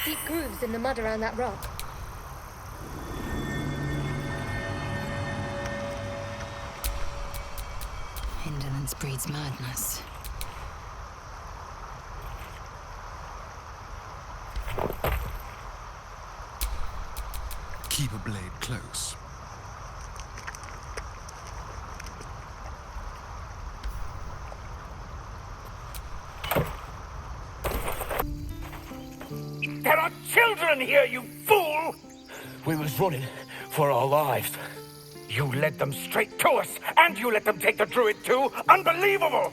deep grooves in the mud around that rock. Indolence breeds madness. Keep a blade close. There are children here, you fool! We was running for our lives. You led them straight to us, and you let them take the druid too? Unbelievable!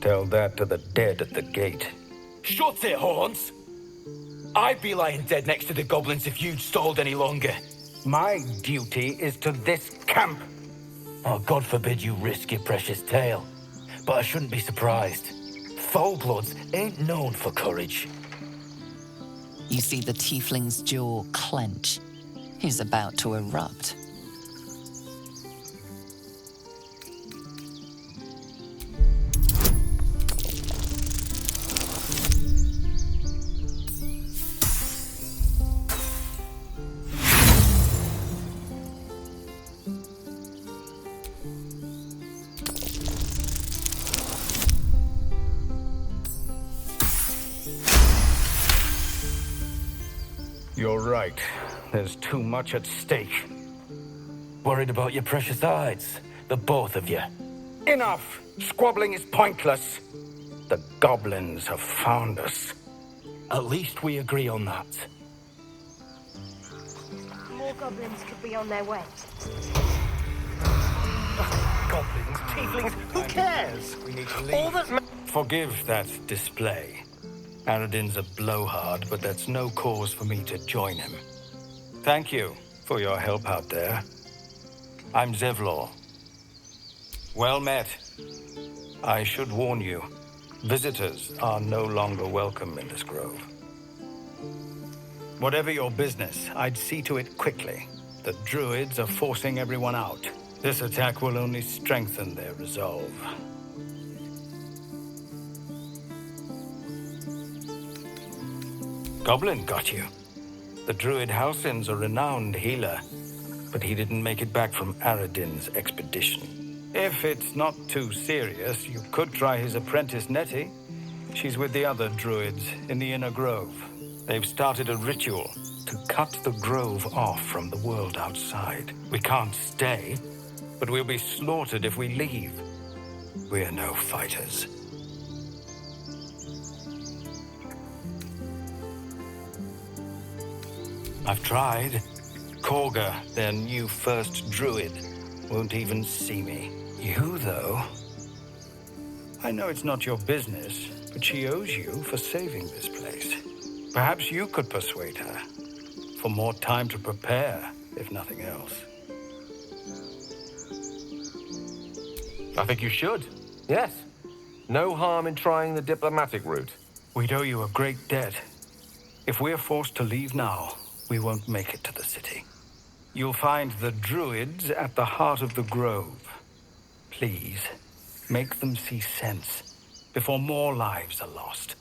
Tell that to the dead at the gate. Shut it, Horns! I'd be lying dead next to the goblins if you'd stalled any longer. My duty is to this camp. Oh, God forbid you risk your precious tail. But I shouldn't be surprised. Foulbloods ain't known for courage. You see the tiefling's jaw clench. He's about to erupt. You're right. There's too much at stake. Worried about your precious hides, the both of you. Enough! Squabbling is pointless. The goblins have found us. At least we agree on that. More goblins could be on their way. Goblins, tieflings, who cares? We need to leave. All that Forgive that display. Aradin's a blowhard, but that's no cause for me to join him. Thank you for your help out there. I'm Zevlor. Well met. I should warn you, visitors are no longer welcome in this grove. Whatever your business, I'd see to it quickly. The druids are forcing everyone out. This attack will only strengthen their resolve. Goblin got you. The druid Halsin's a renowned healer, but he didn't make it back from Aradin's expedition. If it's not too serious, you could try his apprentice Nettie. She's with the other druids in the inner grove. They've started a ritual to cut the grove off from the world outside. We can't stay, but we'll be slaughtered if we leave. We're no fighters. I've tried. Korga, their new first druid, won't even see me. You, though... I know it's not your business, but she owes you for saving this place. Perhaps you could persuade her. For more time to prepare, if nothing else. I think you should. Yes. No harm in trying the diplomatic route. We'd owe you a great debt. If we're forced to leave now, we won't make it to the city. You'll find the druids at the heart of the grove. Please, make them see sense before more lives are lost.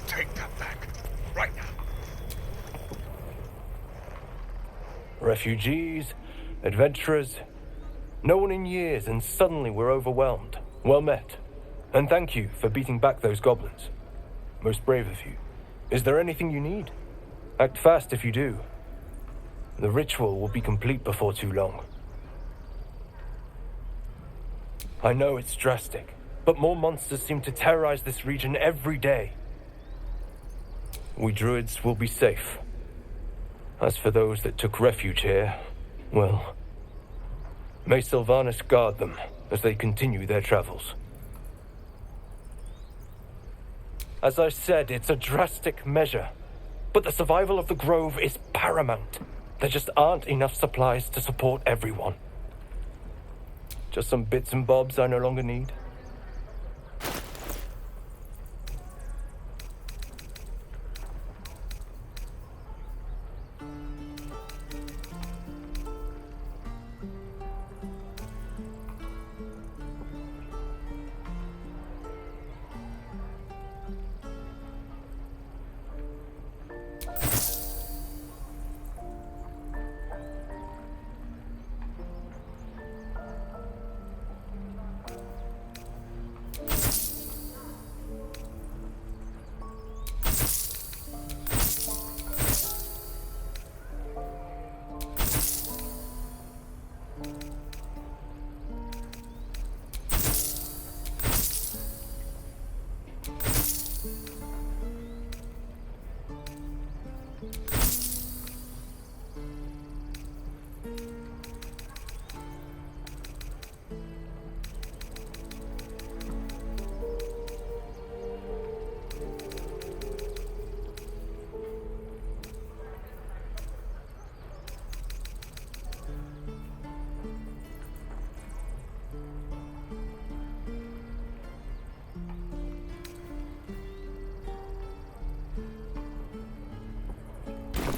Take that back. Right now. Refugees, adventurers, no one in years, and suddenly we're overwhelmed. Well met. And thank you for beating back those goblins. Most brave of you. Is there anything you need? Act fast if you do. The ritual will be complete before too long. I know it's drastic, but more monsters seem to terrorize this region every day. We druids will be safe. As for those that took refuge here, well, may Sylvanas guard them as they continue their travels. As I said, it's a drastic measure. But the survival of the Grove is paramount. There just aren't enough supplies to support everyone. Just some bits and bobs I no longer need.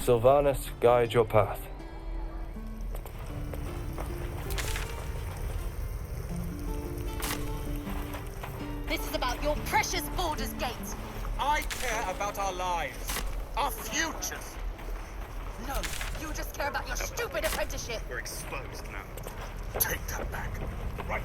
Sylvanus, guide your path. This is about your precious Baldur's Gate. I care about our lives, our futures. No, you just care about your stupid apprenticeship. We're exposed now. Take that back. Right.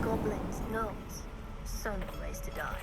Goblins, gnomes. So many ways to die.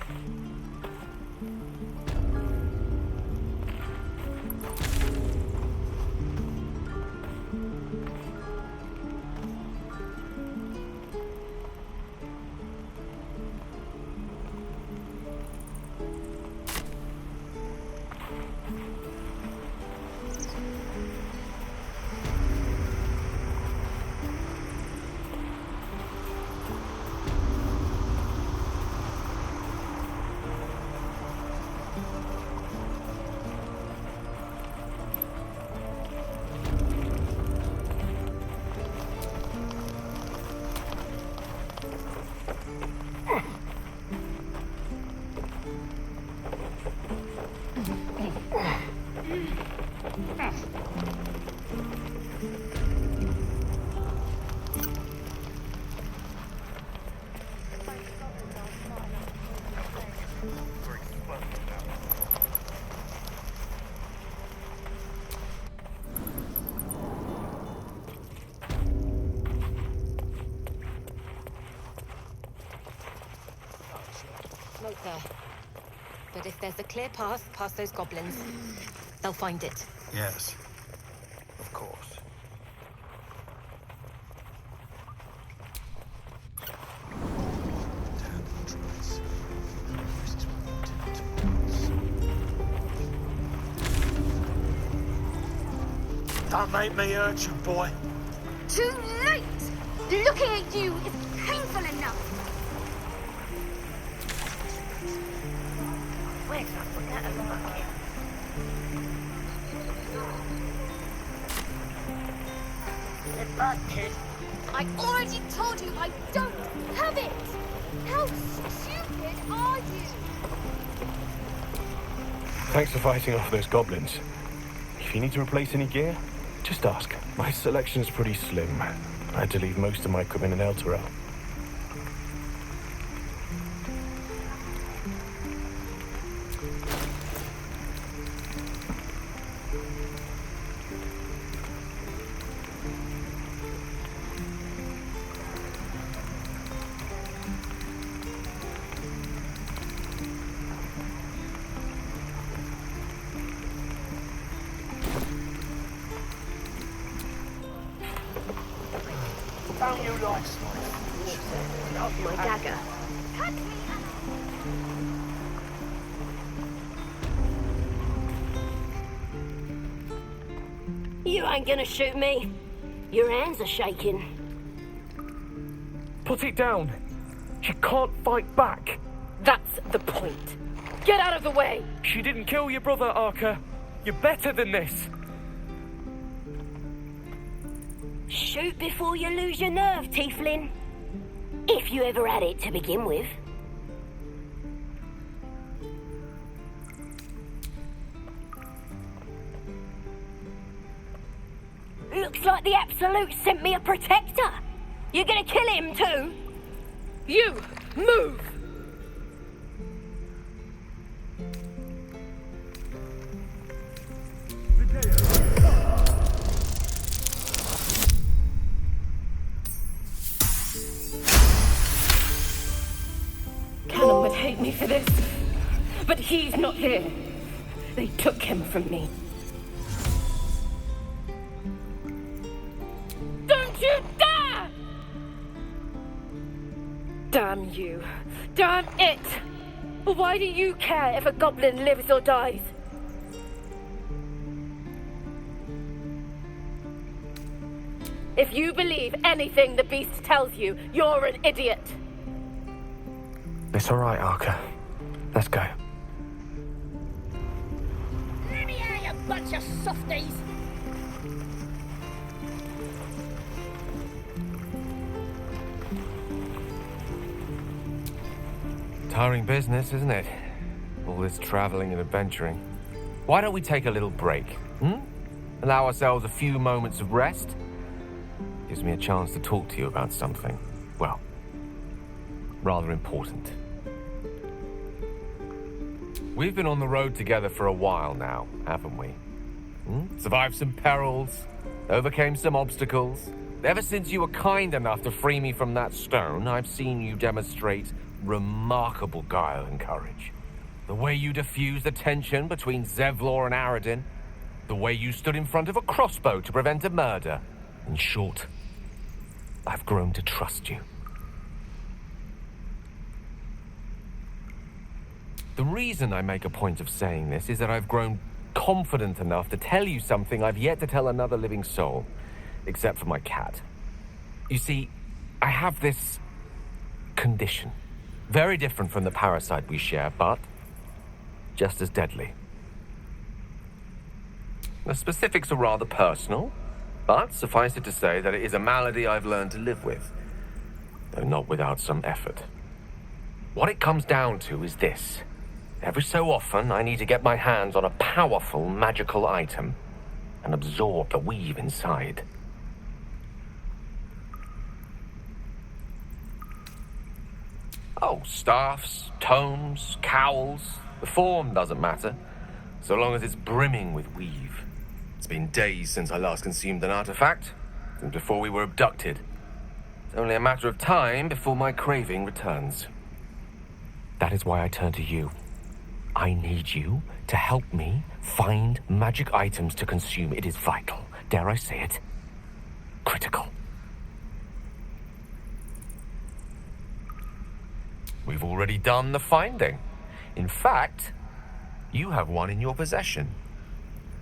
Smoke there. But if there's a clear path past those goblins, they'll find it. Yes, of course. Don't make me hurt you, boy. too late! Looking at you is painful enough! Where's that put that in the bucket? The bucket? I already told you I don't have it! How stupid are you? Thanks for fighting off those goblins. If you need to replace any gear, just ask. My selection's pretty slim. I had to leave most of my equipment in El Terrell. Found you lost. Not my dagger. Cut me You ain't gonna shoot me. Your hands are shaking. Put it down. She can't fight back. That's the point. Get out of the way! She didn't kill your brother, Arca. You're better than this. Shoot before you lose your nerve, Tiefling. If you ever had it to begin with. Looks like the Absolute sent me a protector. You're gonna kill him too? You, move! Callum would hate me for this, but he's not here. They took him from me. Don't you dare! Damn you. Damn it! Why do you care if a goblin lives or dies? If you believe anything the beast tells you, you're an idiot. It's all right, Arca. Let's go. Let me out, you bunch of softies! Tiring business, isn't it? All this traveling and adventuring. Why don't we take a little break? Allow ourselves a few moments of rest? Gives me a chance to talk to you about something, well, rather important. We've been on the road together for a while now, haven't we? Survived some perils, overcame some obstacles. Ever since you were kind enough to free me from that stone, I've seen you demonstrate remarkable guile and courage. The way you diffused the tension between Zevlor and Aradin. The way you stood in front of a crossbow to prevent a murder. In short, I've grown to trust you. The reason I make a point of saying this is that I've grown confident enough to tell you something I've yet to tell another living soul, except for my cat. You see, I have this condition. Very different from the parasite we share, but just as deadly. The specifics are rather personal, but suffice it to say that it is a malady I've learned to live with, though not without some effort. What it comes down to is this. Every so often, I need to get my hands on a powerful magical item and absorb the weave inside. Oh, staffs, tomes, cowls, the form doesn't matter, so long as it's brimming with weave. It's been days since I last consumed an artifact, since before we were abducted. It's only a matter of time before my craving returns. That is why I turn to you. I need you to help me find magic items to consume. It is vital. Dare I say it? Critical. We've already done the finding. In fact, you have one in your possession.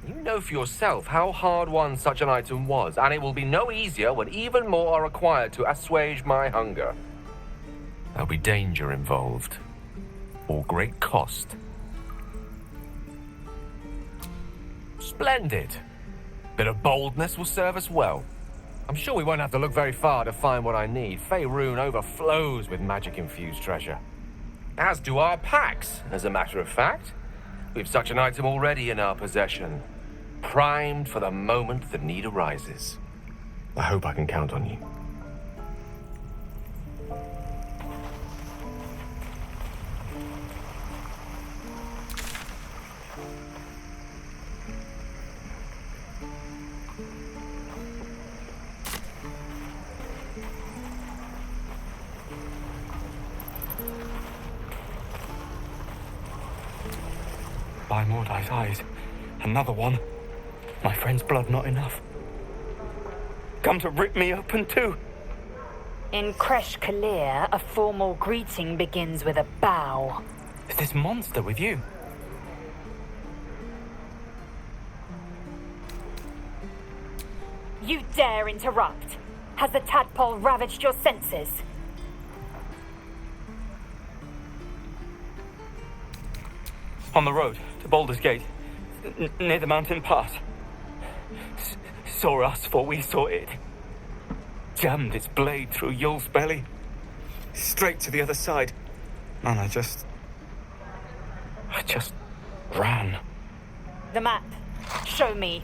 You know for yourself how hard-won such an item was, and it will be no easier when even more are required to assuage my hunger. There'll be danger involved, or great cost. Splendid. Bit of boldness will serve us well. I'm sure we won't have to look very far to find what I need. Faerun overflows with magic-infused treasure. As do our packs, as a matter of fact. We've such an item already in our possession. Primed for the moment the need arises. I hope I can count on you. By Mordai's eyes, another one. My friend's blood not enough. Come to rip me open too. In Kresh Kalir, a formal greeting begins with a bow. Is this monster with you? You dare interrupt? Has the tadpole ravaged your senses? On the road to Baldur's Gate, near the mountain pass. Saw us for we saw it. Jammed its blade through Yul's belly. Straight to the other side. And I just ran. The map. Show me.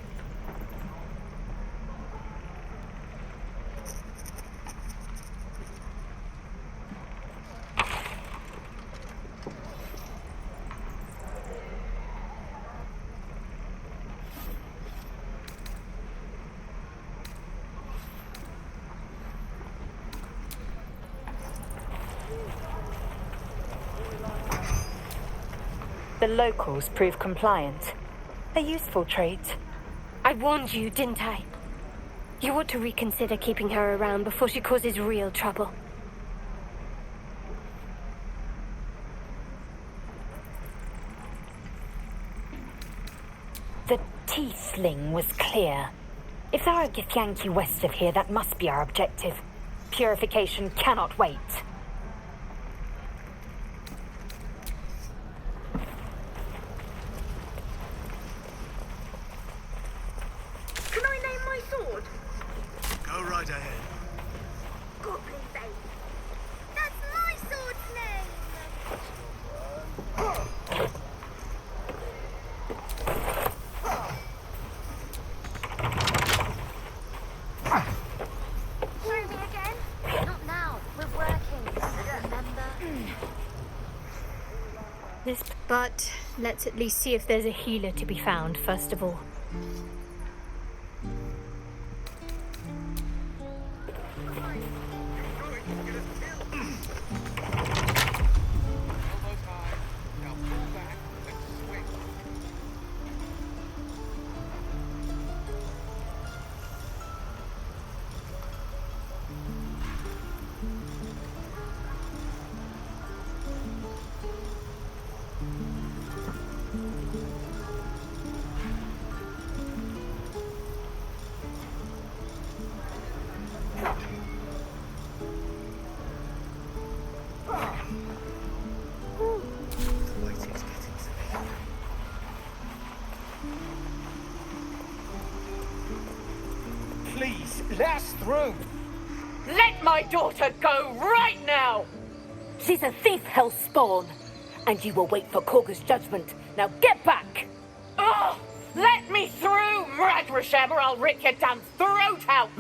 The locals prove compliant. A useful trait. I warned you, didn't I? You ought to reconsider keeping her around before she causes real trouble. The tiefling was clear. If there are Githyanki west of here, that must be our objective. Purification cannot wait. But let's at least see if there's a healer to be found, first of all. Please, let us through! Let my daughter go right now! She's a thief, hellspawn, and you will wait for Korga's judgment. Now get back! Oh, let me through, Mradrashem, or I'll rip your damn throat out!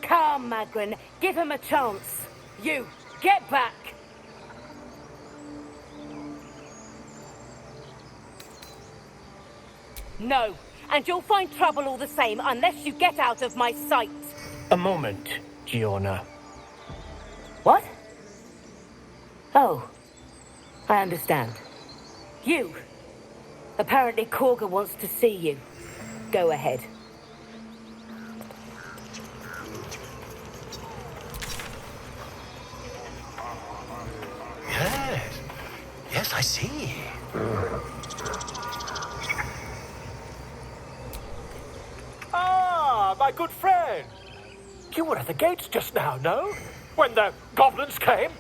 Come, Magrin, give him a chance. You, get back! No, and you'll find trouble all the same unless you get out of my sight. A moment, Giona. What? Oh, I understand. You. Apparently Korga wants to see you. Go ahead. Yes. Yes, I see. Ah, my good friend. You were at the gates just now, no? When the goblins came?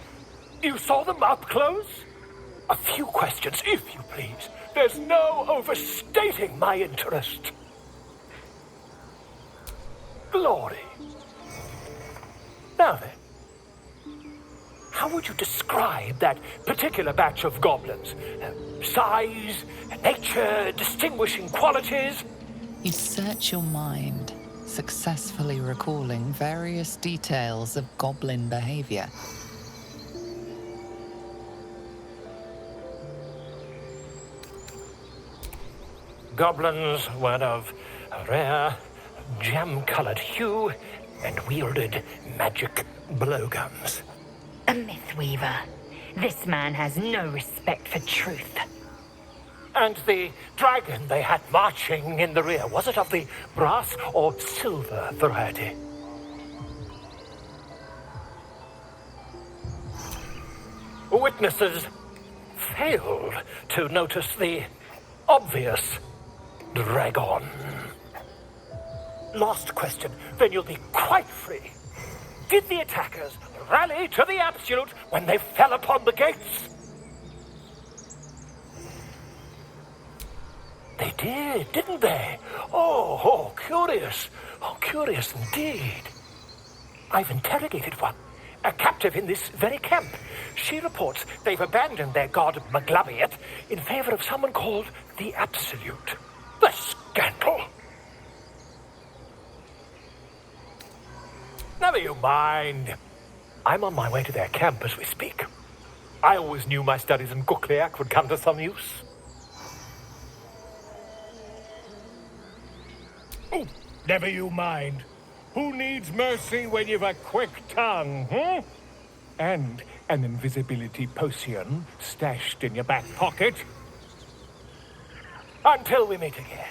You saw them up close? A few questions, if you please. There's no overstating my interest. Glory. Now then, how would you describe that particular batch of goblins? Size, nature, distinguishing qualities? You search your mind, successfully recalling various details of goblin behavior. Goblins were of a rare, jam-colored hue and wielded magic blowguns. A mythweaver. This man has no respect for truth. And the dragon they had marching in the rear, was it of the brass or silver variety? Witnesses failed to notice the obvious dragon. Last question, then you'll be quite free. Did the attackers rally to the absolute when they fell upon the gates? They did, didn't they? Oh, curious. Oh, curious indeed. I've interrogated one, a captive in this very camp. She reports they've abandoned their god Maglabiet in favor of someone called the Absolute. The scandal! Never you mind. I'm on my way to their camp as we speak. I always knew my studies in Gukliak would come to some use. Oh, never you mind. Who needs mercy when you've a quick tongue, hmm? And an invisibility potion stashed in your back pocket. Until we meet again.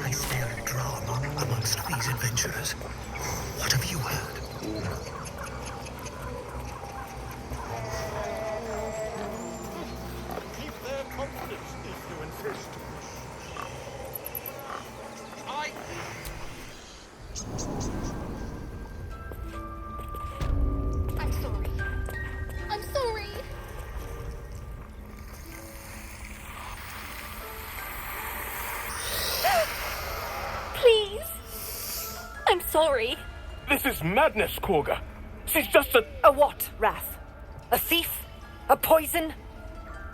I smell drama amongst these adventurers. What have you heard? Keep their confidence if you insist. I'm sorry. I'm sorry. Please. I'm sorry. This is madness, Korga. She's just a... A what, Wrath? A thief? A poison?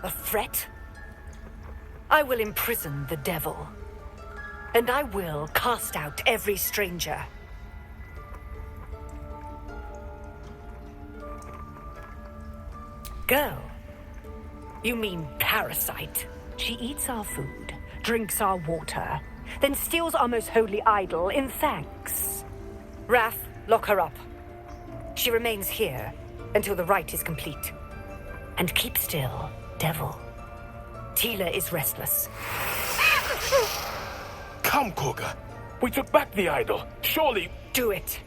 A threat? I will imprison the devil. And I will cast out every stranger. Girl? You mean parasite? She eats our food, drinks our water, then steals our most holy idol in thanks. Wrath, lock her up. She remains here until the rite is complete. And keep still, devil. Tila is restless. Come, Korga. We took back the idol. Surely... Do it.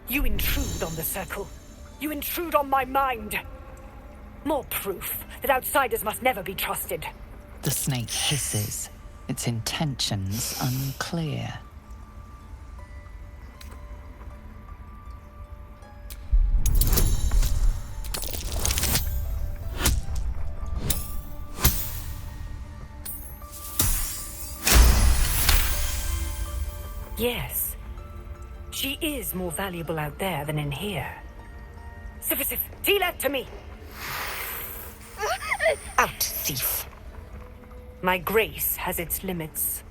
You intrude on the circle. You intrude on my mind. More proof that outsiders must never be trusted. The snake hisses, its intentions unclear. Yes. She is more valuable out there than in here. Sif, Tila, to me! Out, thief. My grace has its limits.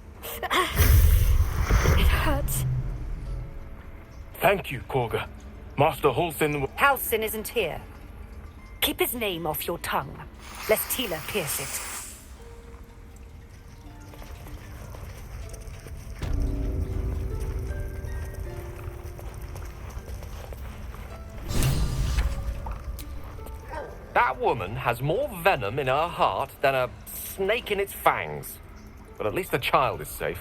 It hurts. Thank you, Korga. Master Halsin... Halsin isn't here. Keep his name off your tongue, lest Tila pierce it. That woman has more venom in her heart than a snake in its fangs. But at least the child is safe.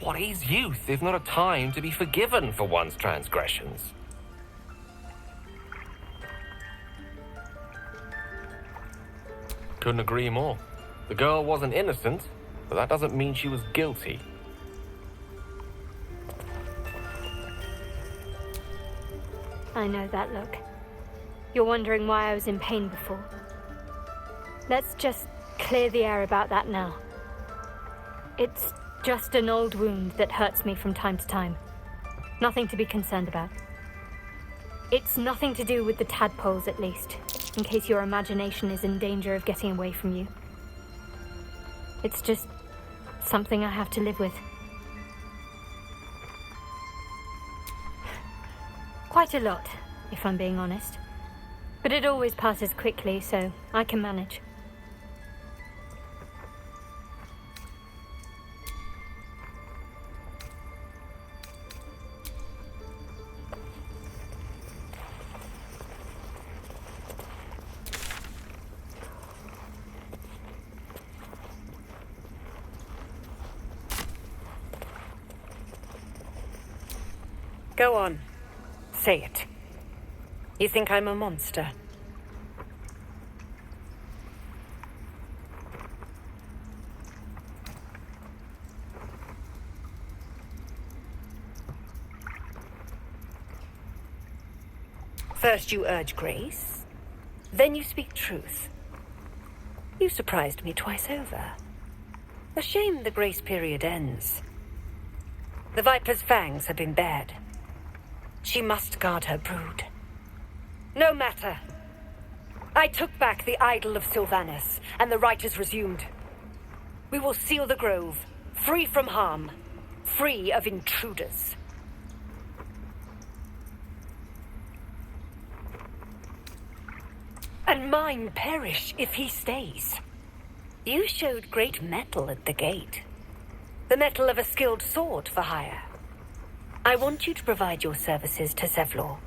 What is youth if not a time to be forgiven for one's transgressions? Couldn't agree more. The girl wasn't innocent, but that doesn't mean she was guilty. I know that look. You're wondering why I was in pain before. Let's just clear the air about that now. It's just an old wound that hurts me from time to time. Nothing to be concerned about. It's nothing to do with the tadpoles, at least, in case your imagination is in danger of getting away from you. It's just something I have to live with. Quite a lot, if I'm being honest. But it always passes quickly, so I can manage. Go on. Say it. You think I'm a monster? First you urge grace, then you speak truth. You surprised me twice over. A shame the grace period ends. The Viper's fangs have been bared. She must guard her brood. No matter. I took back the idol of Sylvanus, and the rite is resumed. We will seal the grove, free from harm, free of intruders. And mine perish if he stays. You showed great mettle at the gate. The mettle of a skilled sword for hire. I want you to provide your services to Zevlor.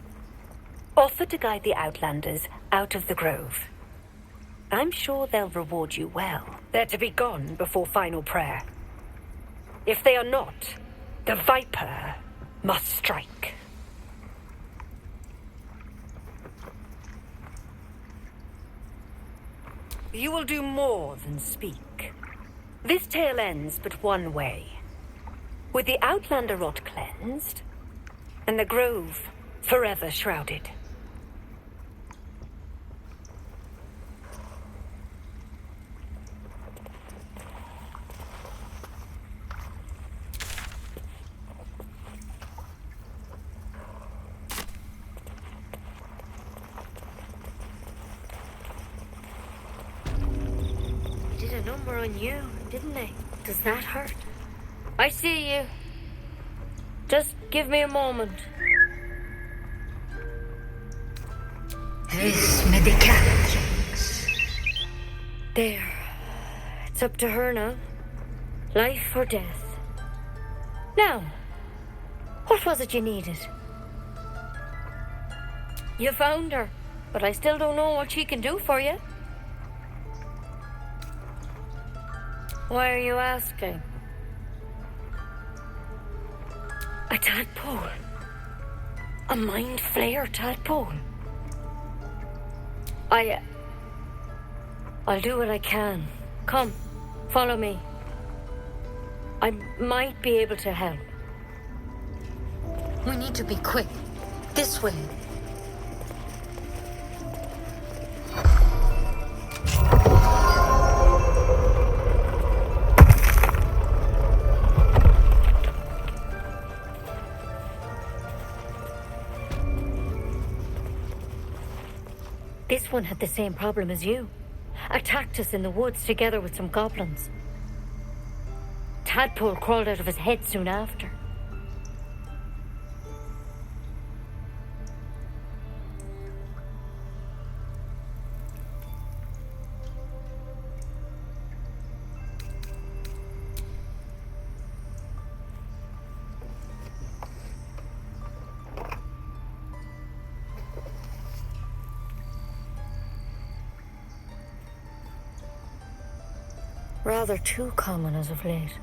Offer to guide the Outlanders out of the grove. I'm sure they'll reward you well. They're to be gone before final prayer. If they are not, the Viper must strike. You will do more than speak. This tale ends but one way. With the Outlander rot cleansed, and the grove forever shrouded. They did a number on you, didn't they? Does that hurt? I see you. Just give me a moment. This medicat. There. It's up to her now. Life or death. Now, what was it you needed? You found her, but I still don't know what she can do for you. Why are you asking? A tadpole. A mind flayer tadpole. I'll do what I can. Come, follow me. I might be able to help. We need to be quick. This way. This one had the same problem as you. Attacked us in the woods together with some goblins. Tadpole crawled out of his head soon after. Rather too common as of late.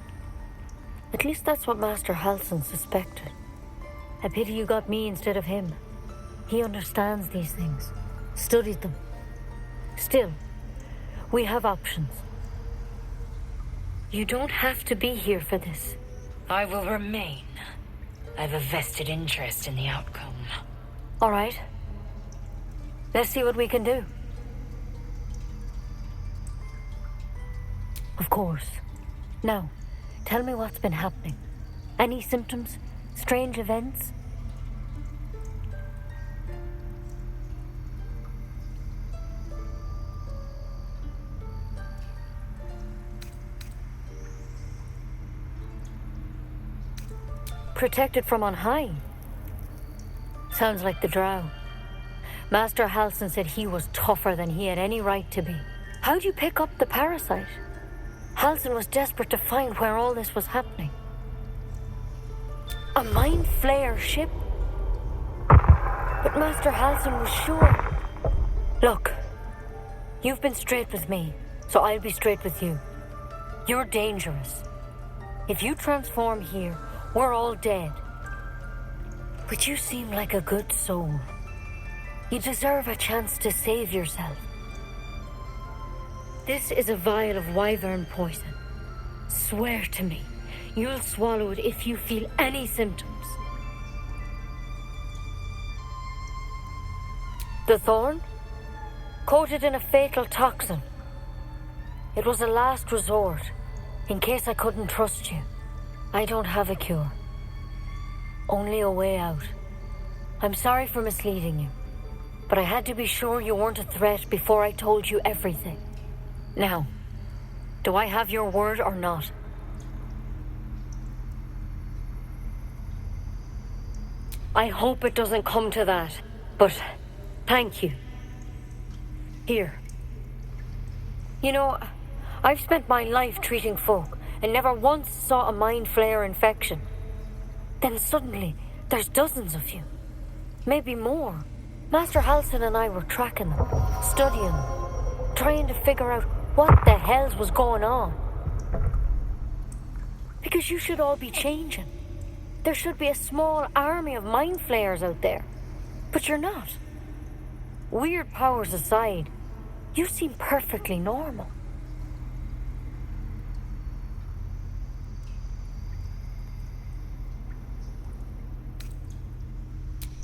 At least that's what Master Halsin suspected. A pity you got me instead of him. He understands these things, studied them. Still, we have options. You don't have to be here for this. I will remain. I have a vested interest in the outcome. All right. Let's see what we can do. Of course. Now, tell me what's been happening. Any symptoms? Strange events? Protected from on high. Sounds like the drow. Master Halsin said he was tougher than he had any right to be. How'd you pick up the parasite? Halsin was desperate to find where all this was happening. A mind flayer ship? But Master Halsin was sure. Look, you've been straight with me, so I'll be straight with you. You're dangerous. If you transform here, we're all dead. But you seem like a good soul. You deserve a chance to save yourself. This is a vial of wyvern poison. Swear to me, you'll swallow it if you feel any symptoms. The thorn? Coated in a fatal toxin. It was a last resort, in case I couldn't trust you. I don't have a cure. Only a way out. I'm sorry for misleading you, but I had to be sure you weren't a threat before I told you everything. Now, do I have your word or not? I hope it doesn't come to that, but thank you. Here. You know, I've spent my life treating folk and never once saw a mind flayer infection. Then suddenly, there's dozens of you. Maybe more. Master Halsin and I were tracking them, studying them, trying to figure out what the hells was going on. Because you should all be changing. There should be a small army of mind flayers out there. But you're not. Weird powers aside, you seem perfectly normal.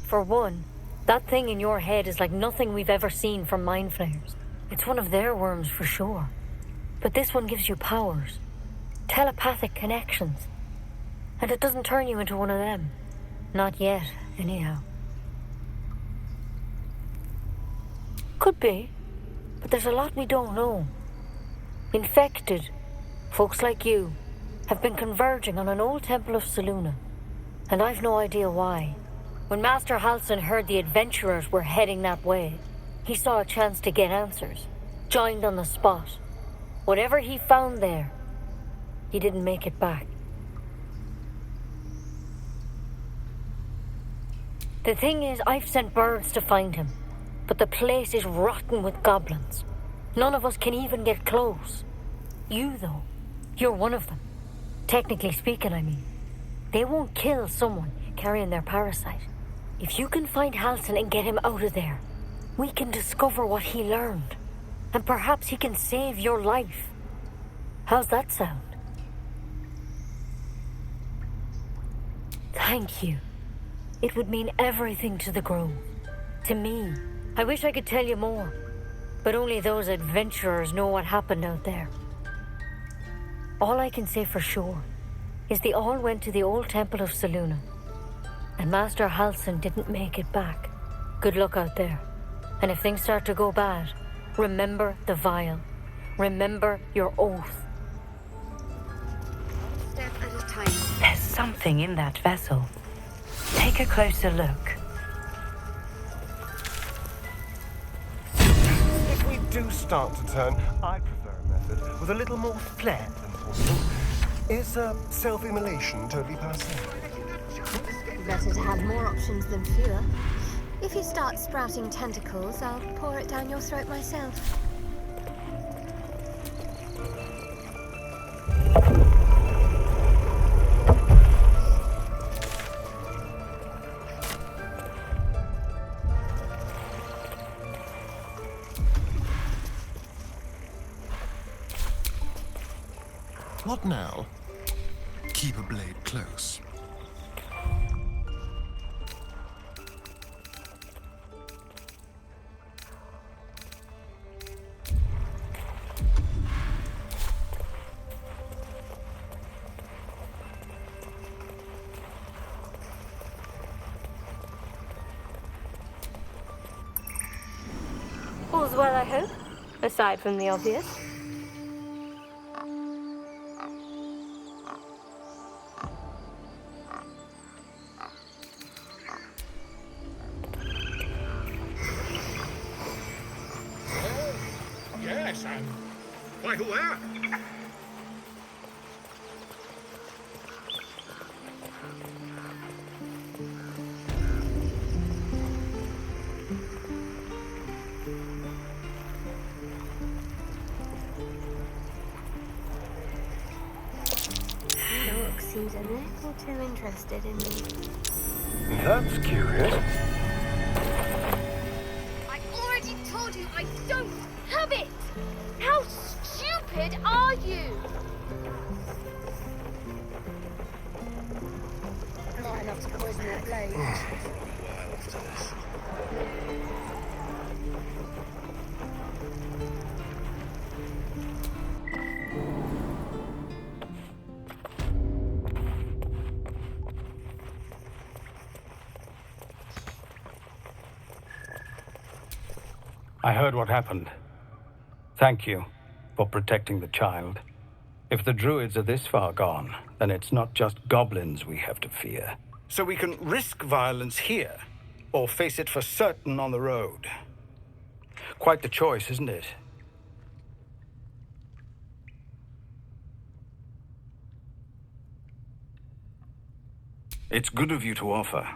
For one, that thing in your head is like nothing we've ever seen from mind flayers. It's one of their worms for sure. But this one gives you powers. Telepathic connections. And it doesn't turn you into one of them. Not yet, anyhow. Could be. But there's a lot we don't know. Infected, folks like you, have been converging on an old temple of Selûne. And I've no idea why. When Master Halsin heard the adventurers were heading that way, he saw a chance to get answers. Joined on the spot. Whatever he found there, he didn't make it back. The thing is, I've sent birds to find him, but the place is rotten with goblins. None of us can even get close. You, though, you're one of them. Technically speaking, I mean. They won't kill someone carrying their parasite. If you can find Halsin and get him out of there, we can discover what he learned. And perhaps he can save your life. How's that sound? Thank you. It would mean everything to the Grove. To me. I wish I could tell you more. But only those adventurers know what happened out there. All I can say for sure is they all went to the old temple of Selûne. And Master Halsin didn't make it back. Good luck out there. And if things start to go bad, remember the vial. Remember your oath. Step at a time. There's something in that vessel. Take a closer look. If we do start to turn, I prefer a method with a little more flair than poison. Is self-immolation totally passé? Better to have more options than fewer. If you start sprouting tentacles, I'll pour it down your throat myself. What now? Keep a blade close. All's well, I hope, aside from the obvious. Yes, I'm quite aware. Doc seems a little too interested in me. That's curious. I already told you I don't have it! How stupid are you? Not enough to poison that blade. I heard what happened. Thank you for protecting the child. If the druids are this far gone, then it's not just goblins we have to fear. So we can risk violence here, or face it for certain on the road. Quite the choice, isn't it? It's good of you to offer,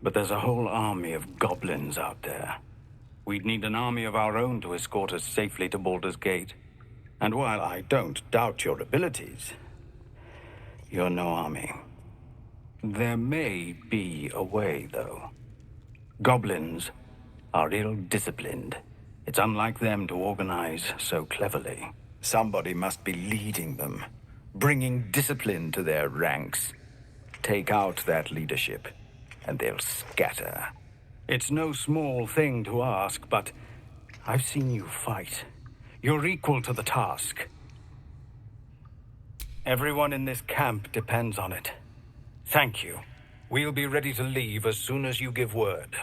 but there's a whole army of goblins out there. We'd need an army of our own to escort us safely to Baldur's Gate. And while I don't doubt your abilities, you're no army. There may be a way, though. Goblins are ill-disciplined. It's unlike them to organize so cleverly. Somebody must be leading them, bringing discipline to their ranks. Take out that leadership, and they'll scatter. It's no small thing to ask, but I've seen you fight. You're equal to the task. Everyone in this camp depends on it. Thank you. We'll be ready to leave as soon as you give word.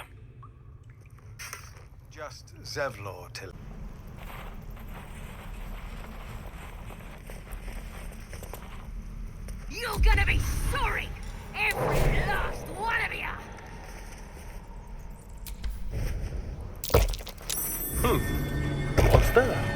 Just Zevlor till... You're gonna be sorry! Every last one of you! What's that?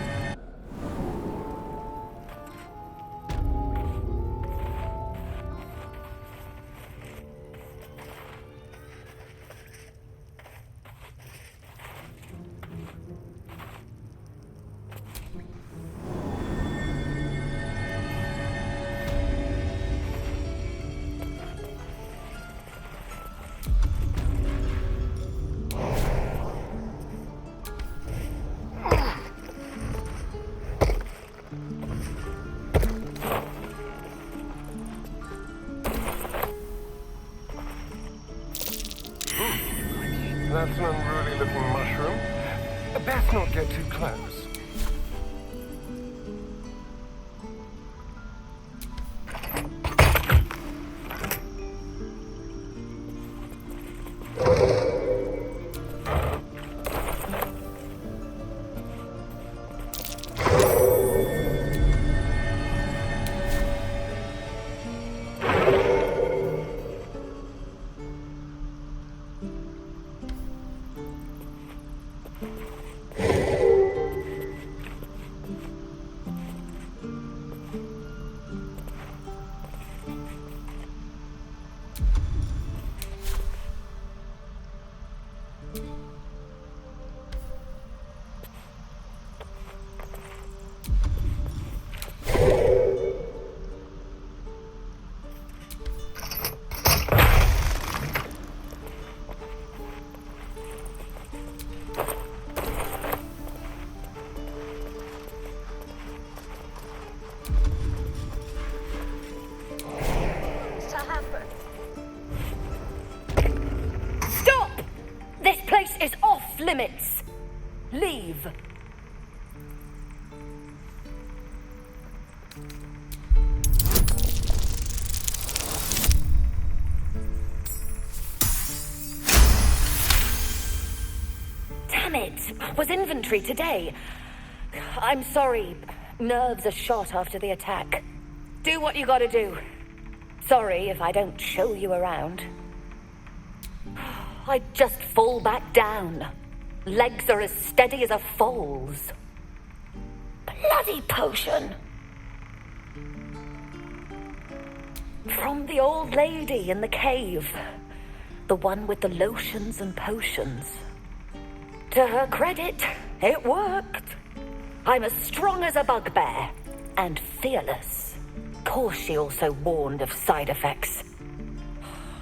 That's an unruly looking mushroom. Best not get too close. leave. Damn it! Was inventory today? I'm sorry. Nerves are shot after the attack. Do what you gotta do. Sorry if I don't show you around. I just fall back down. Legs are as steady as a foal's. Bloody potion! From the old lady in the cave. The one with the lotions and potions. To her credit, it worked. I'm as strong as a bugbear, and fearless. Of course, she also warned of side effects.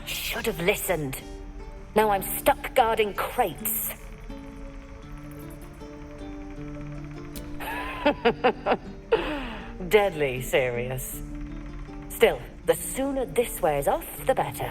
Should have listened. Now I'm stuck guarding crates. Deadly serious. Still, the sooner this wears off, the better.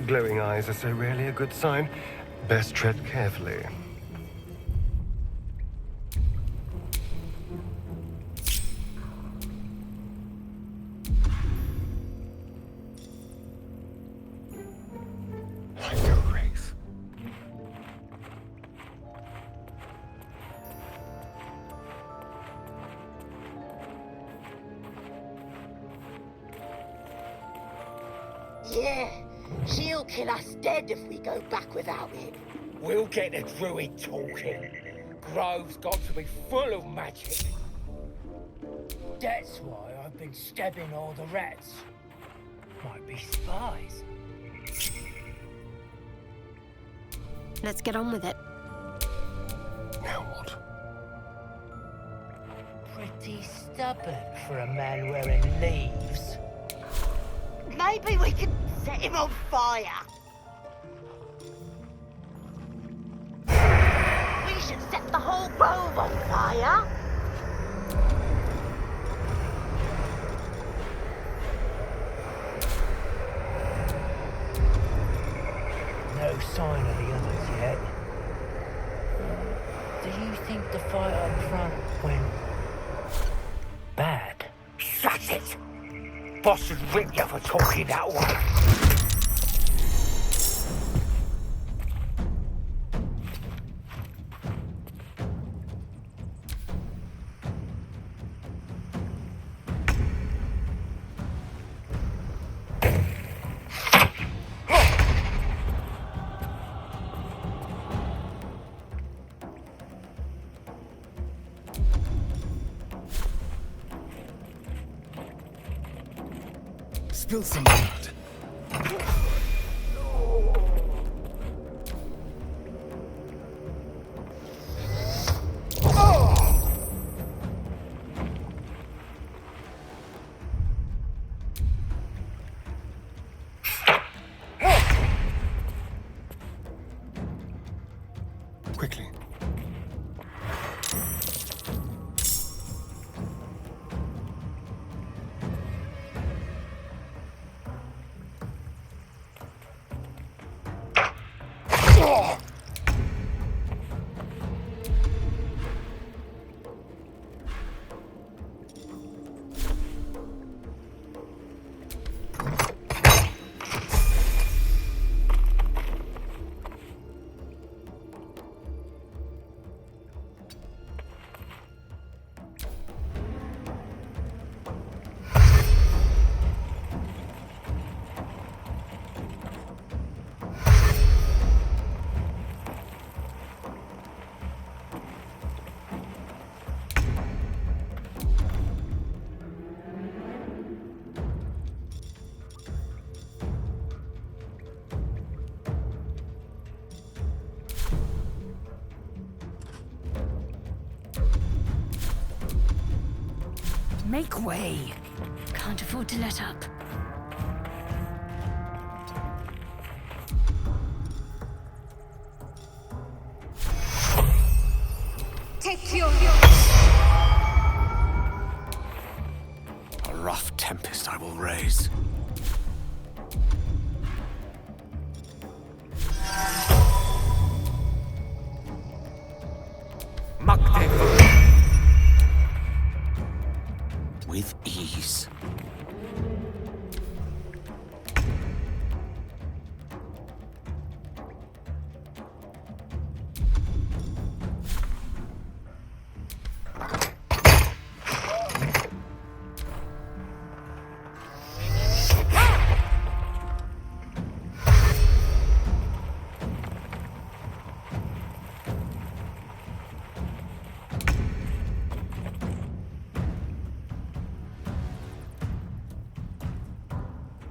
Glowing eyes are so rarely a good sign. Best tread carefully. Yeah, she'll kill us dead if we go back without it. We'll get the druid talking. Grove's got to be full of magic. That's why I've been stabbing all the rats. Might be spies. Let's get on with it. Now what? Pretty stubborn for a man wearing leaves. Maybe we can set him on fire. We should set the whole grove on fire. No sign of the others yet. Do you think the fight up front went bad? Shut it! Boss should rip you for talking that way. Spill some blood. quickly. Make way. Can't afford to let up. Take your... A rough tempest I will raise. With ease.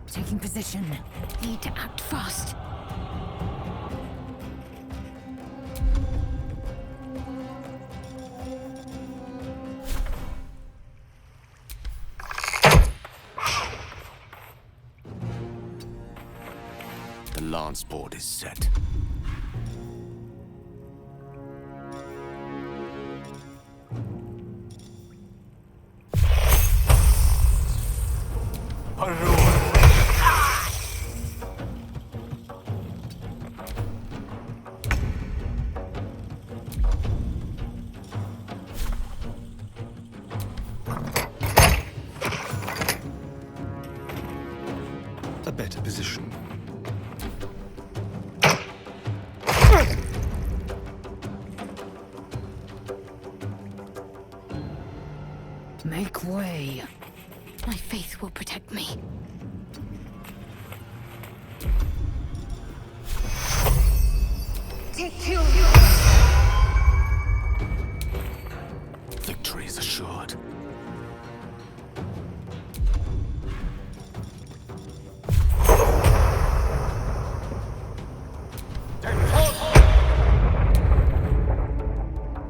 Taking position. Need to act fast. The lance board is set. A better position. Make way. My faith will protect me. Take your... Victory is assured.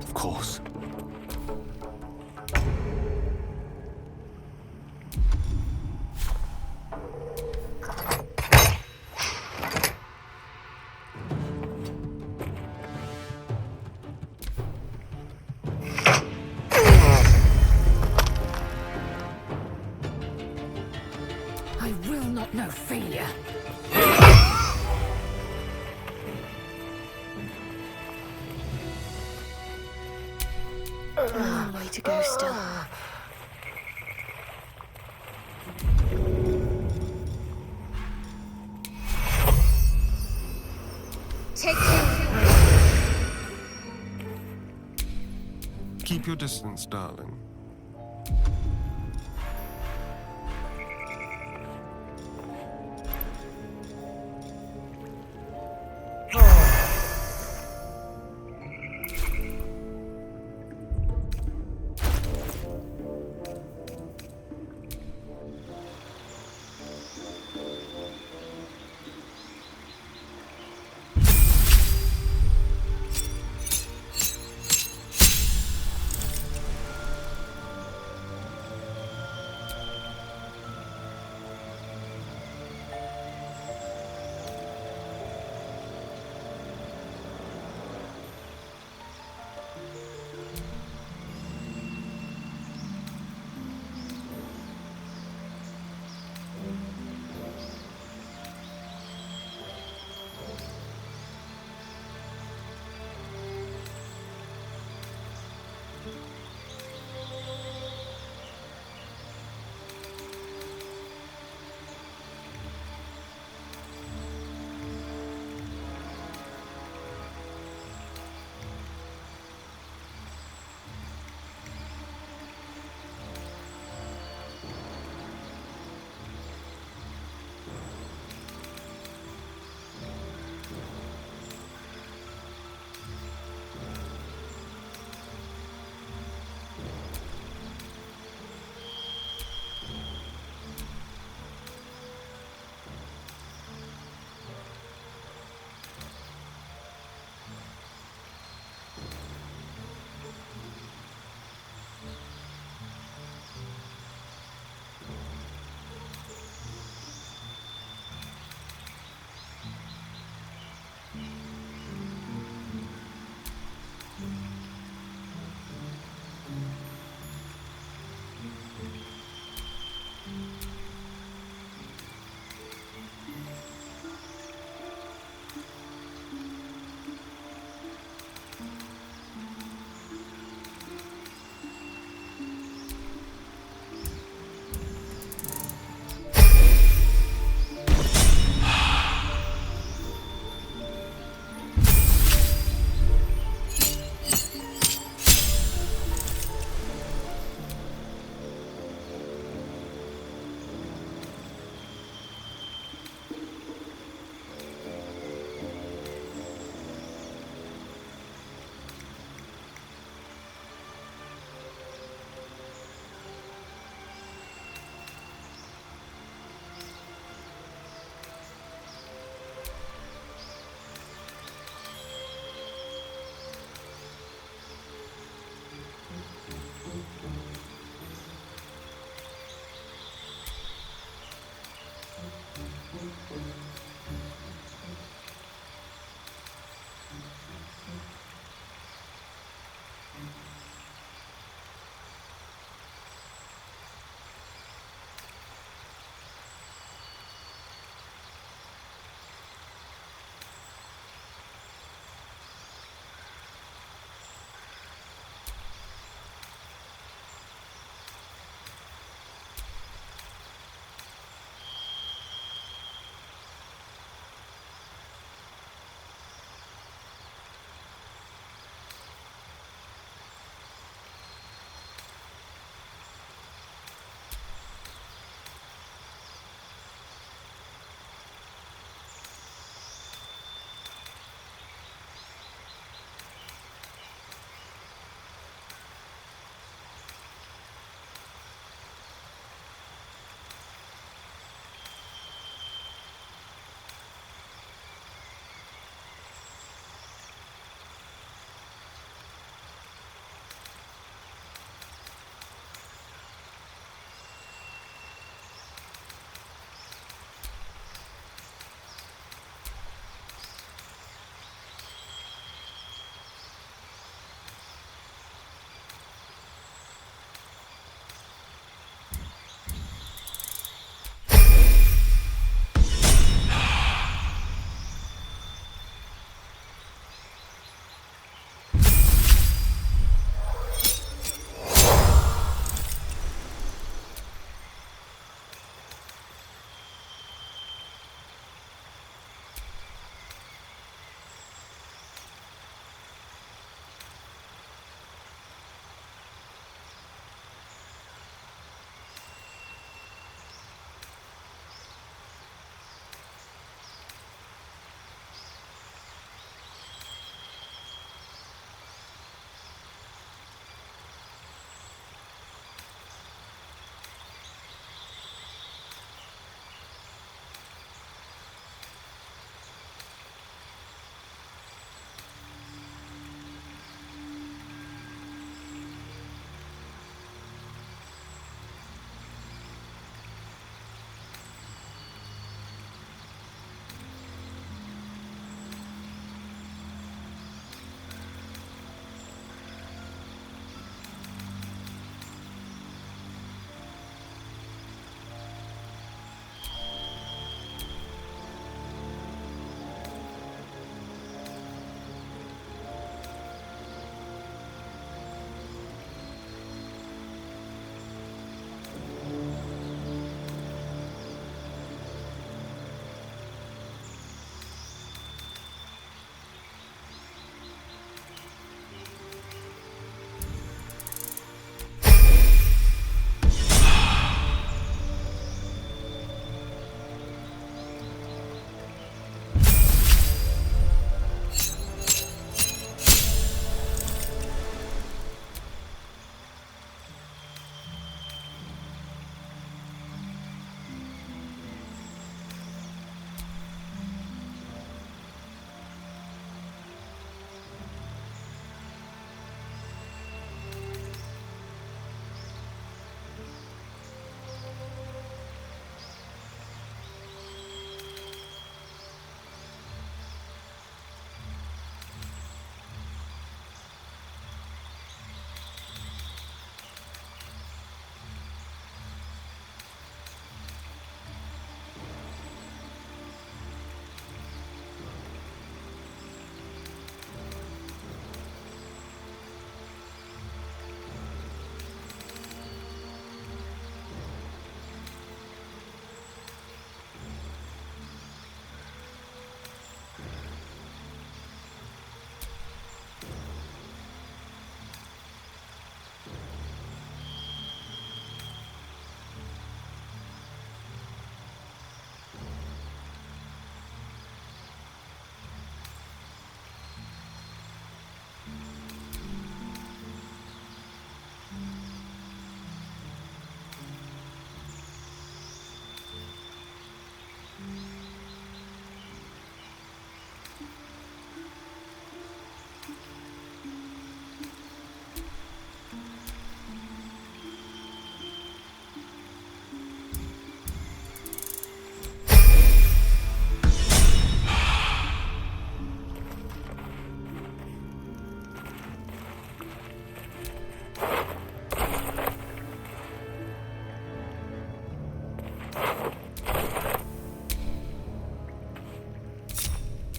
Of course. I will not know failure. A long way to go still. Take your... Keep your distance, darling.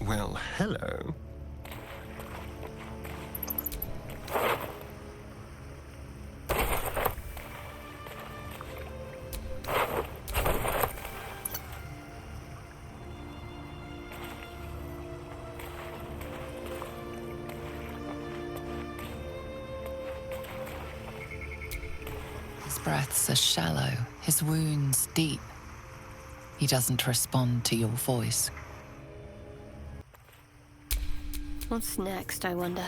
Well, hello. His breaths are shallow, his wounds deep. He doesn't respond to your voice. What's next, I wonder?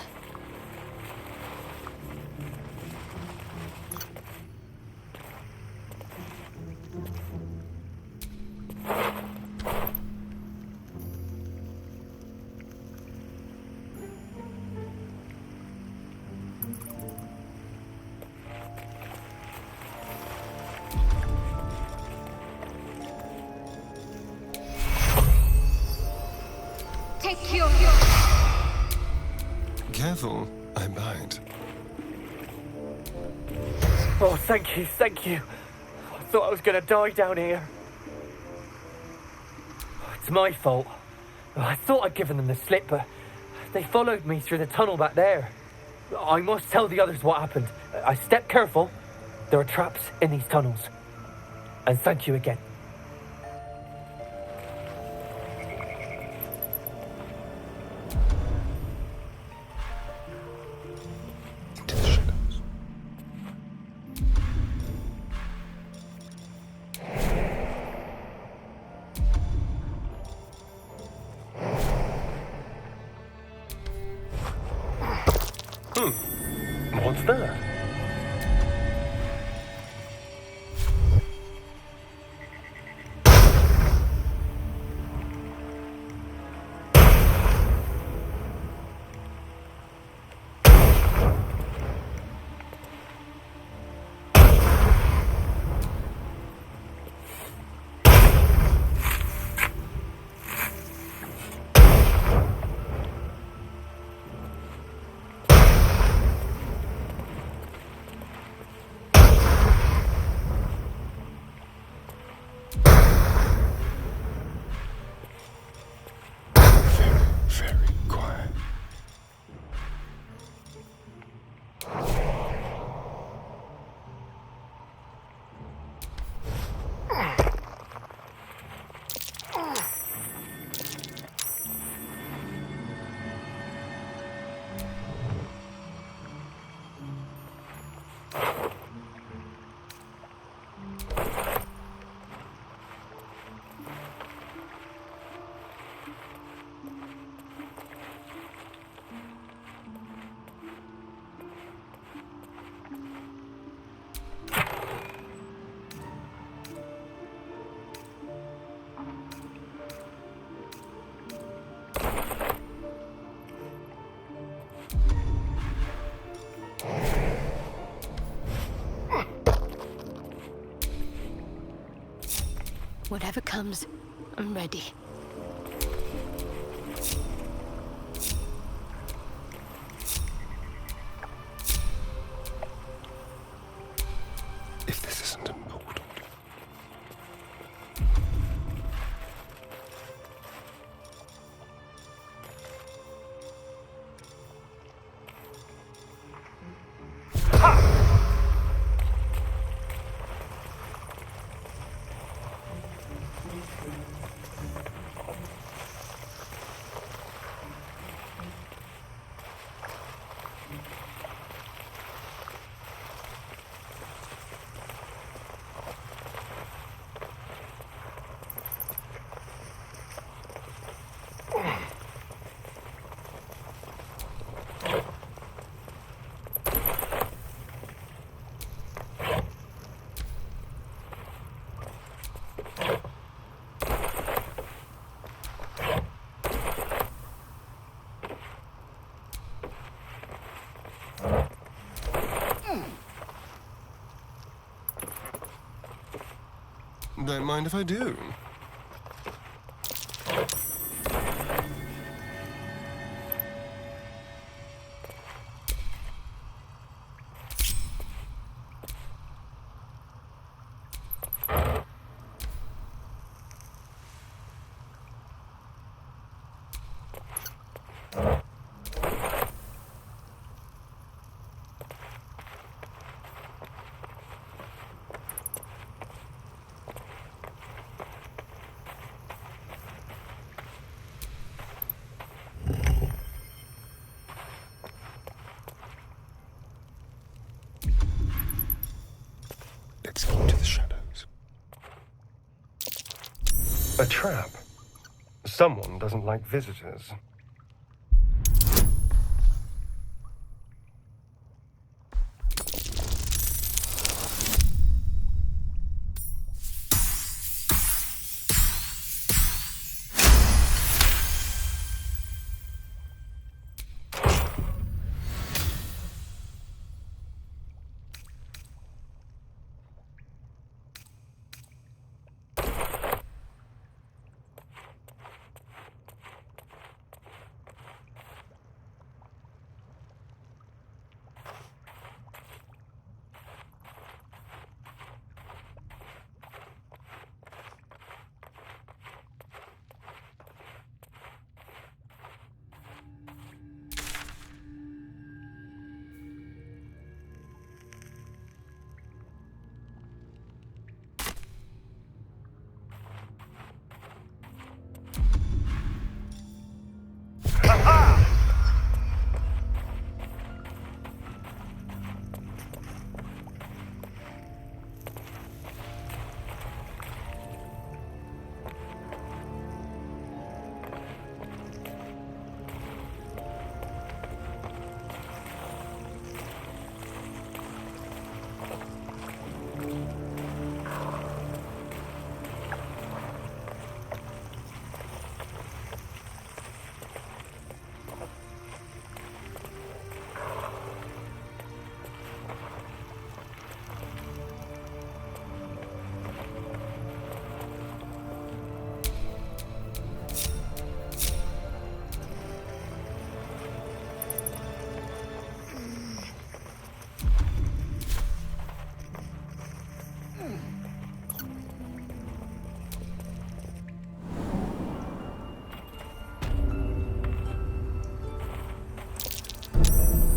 Take your... Careful, I bite. Oh, thank you, thank you. I thought I was gonna die down here. It's my fault. I thought I'd given them the slip, but they followed me through the tunnel back there. I must tell the others what happened. I stepped careful. There are traps in these tunnels. And thank you again. What's that? Whatever comes, I'm ready. If this isn't important. Don't mind if I do. A trap. Someone doesn't like visitors.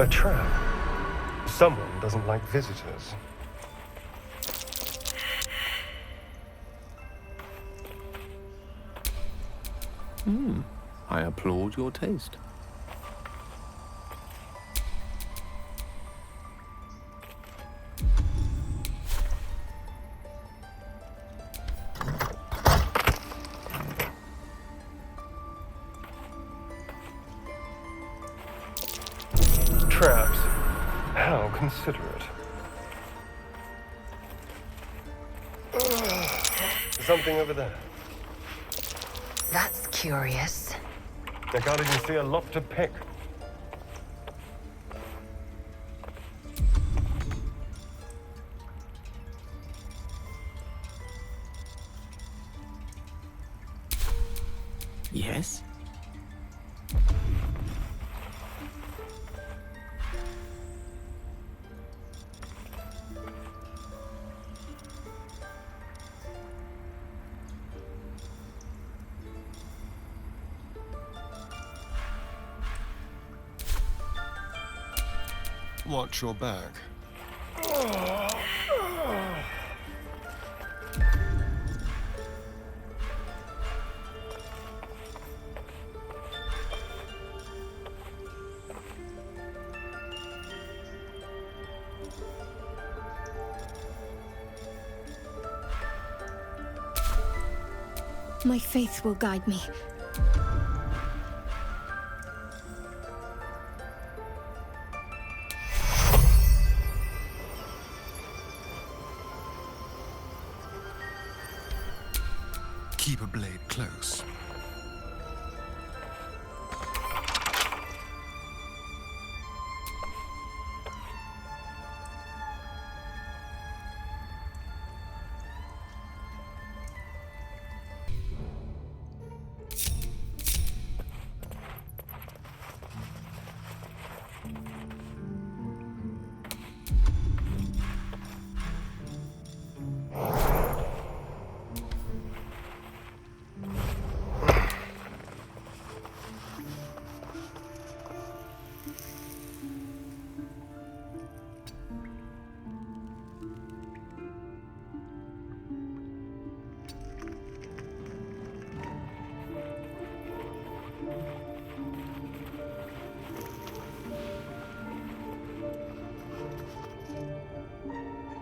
A trap. Someone doesn't like visitors. I applaud your taste. Traps. How considerate. Something over there. That's curious. I can't even see a lock to pick. Yes? Watch your back. My faith will guide me. Keep a blade close.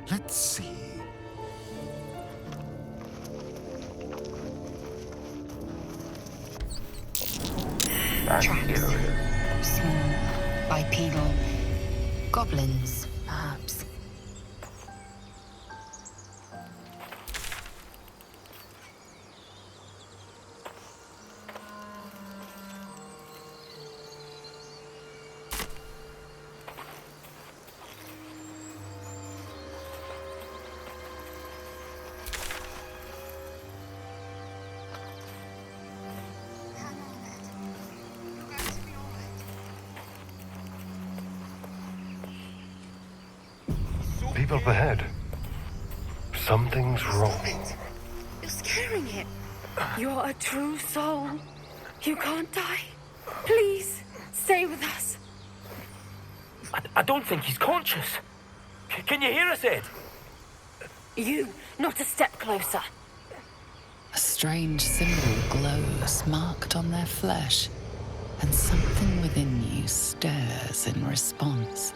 Let's see. Anterior. Small, bipedal, goblins, perhaps. People up ahead. Something's wrong. You're scaring it. You're a true soul. You can't die. Please, stay with us. I don't think he's conscious. Can you hear us, Ed? You, not a step closer. A strange symbol glows marked on their flesh, and something within you stirs in response.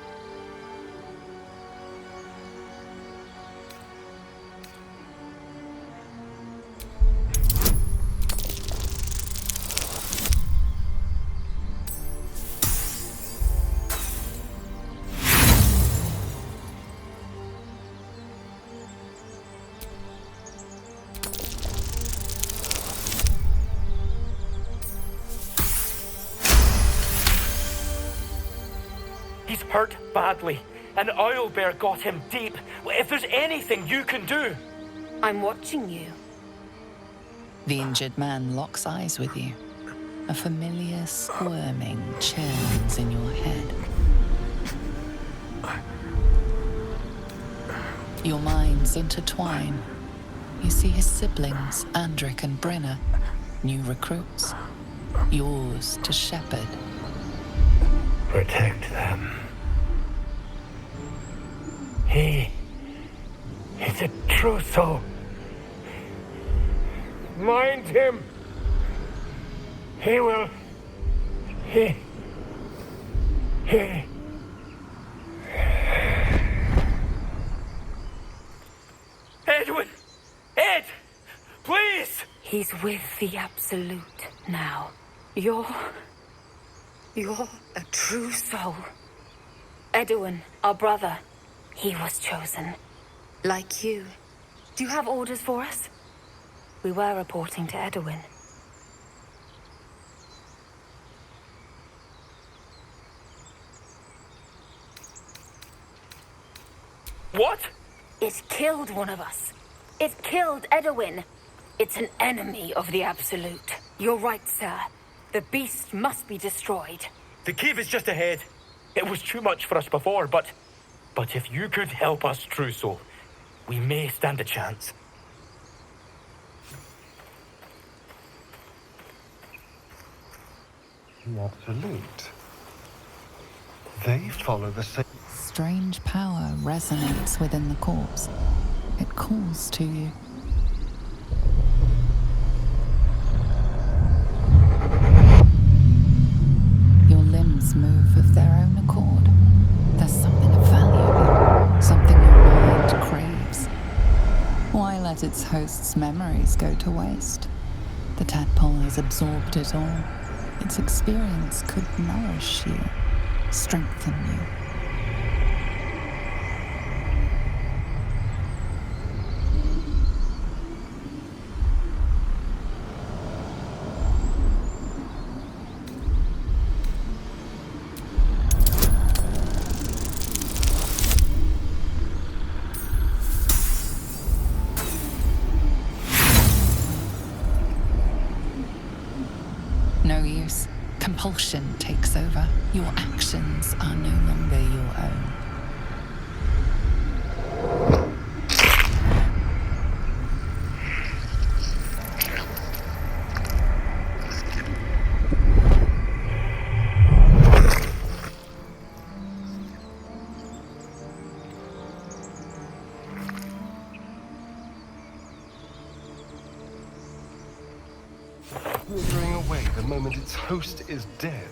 He's hurt badly. An owlbear got him deep. If there's anything you can do... I'm watching you. The injured man locks eyes with you. A familiar squirming churns in your head. Your minds intertwine. You see his siblings, Andric and Brenna, new recruits. Yours to shepherd. Protect them. He's a true soul. Mind him. He will... He... Edwin! Ed! Please! He's with the Absolute now. You're a true soul. Edwin, our brother, he was chosen. Like you. Do you have orders for us? We were reporting to Edwin. What? It killed one of us. It killed Edwin. It's an enemy of the Absolute. You're right, sir. The beast must be destroyed. The cave is just ahead. It was too much for us before, but if you could help us, True Soul, we may stand a chance. The Absolute. They follow the same... Strange power resonates within the corpse. It calls to you. Your limbs move of their own accord. There's something of value, something your mind craves. Why let its host's memories go to waste? The tadpole has absorbed it all. Its experience could nourish you, strengthen you. No use. Compulsion takes over. Your actions are no longer your own. Withering away the moment its host is dead.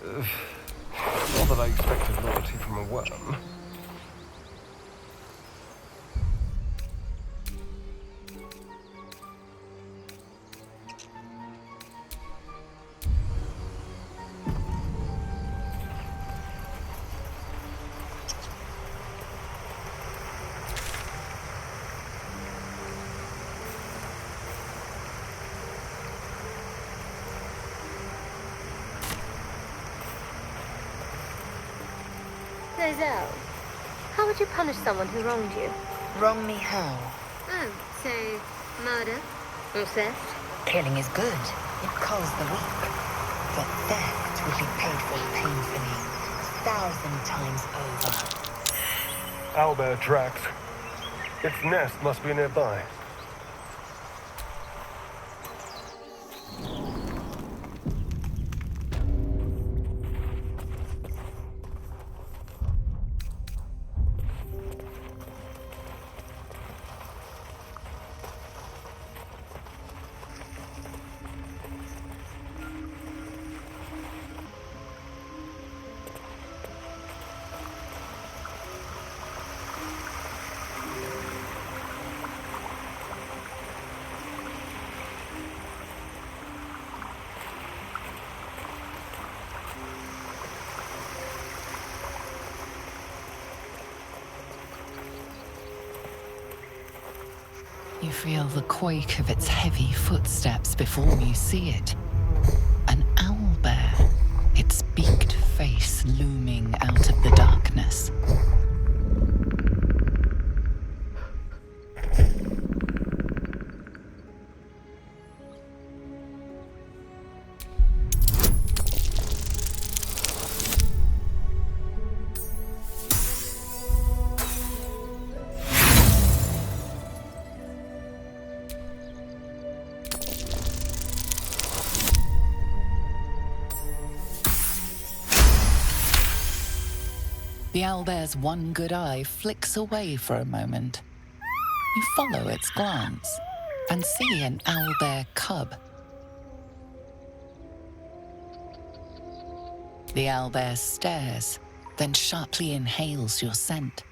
Not that I expected loyalty from a worm. Giselle, how would you punish someone who wronged you? Wrong me how? Oh, say, murder? Or theft? Killing is good. It culls the weak. But theft would be paid for painfully, 1,000 times over. Owlbear tracks. Its nest must be nearby. You feel the quake of its heavy footsteps before you see it. An owlbear, its beaked face looming out of the darkness. The owlbear's one good eye flicks away for a moment. You follow its glance and see an owlbear cub. The owlbear stares, then sharply inhales your scent.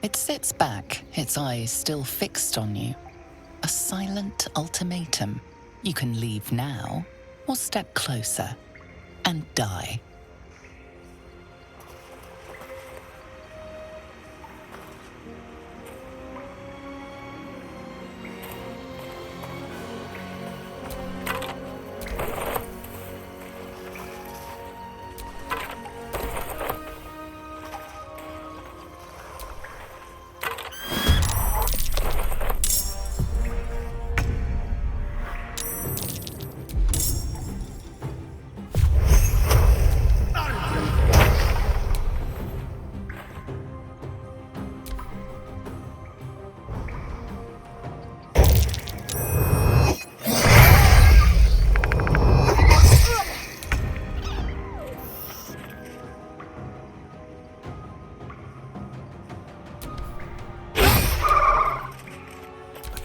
It sits back, its eyes still fixed on you. A silent ultimatum. You can leave now, or step closer and die.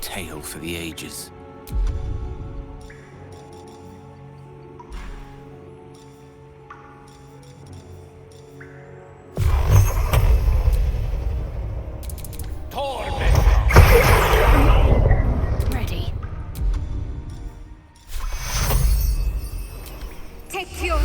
Tale for the ages. Ready. Take your...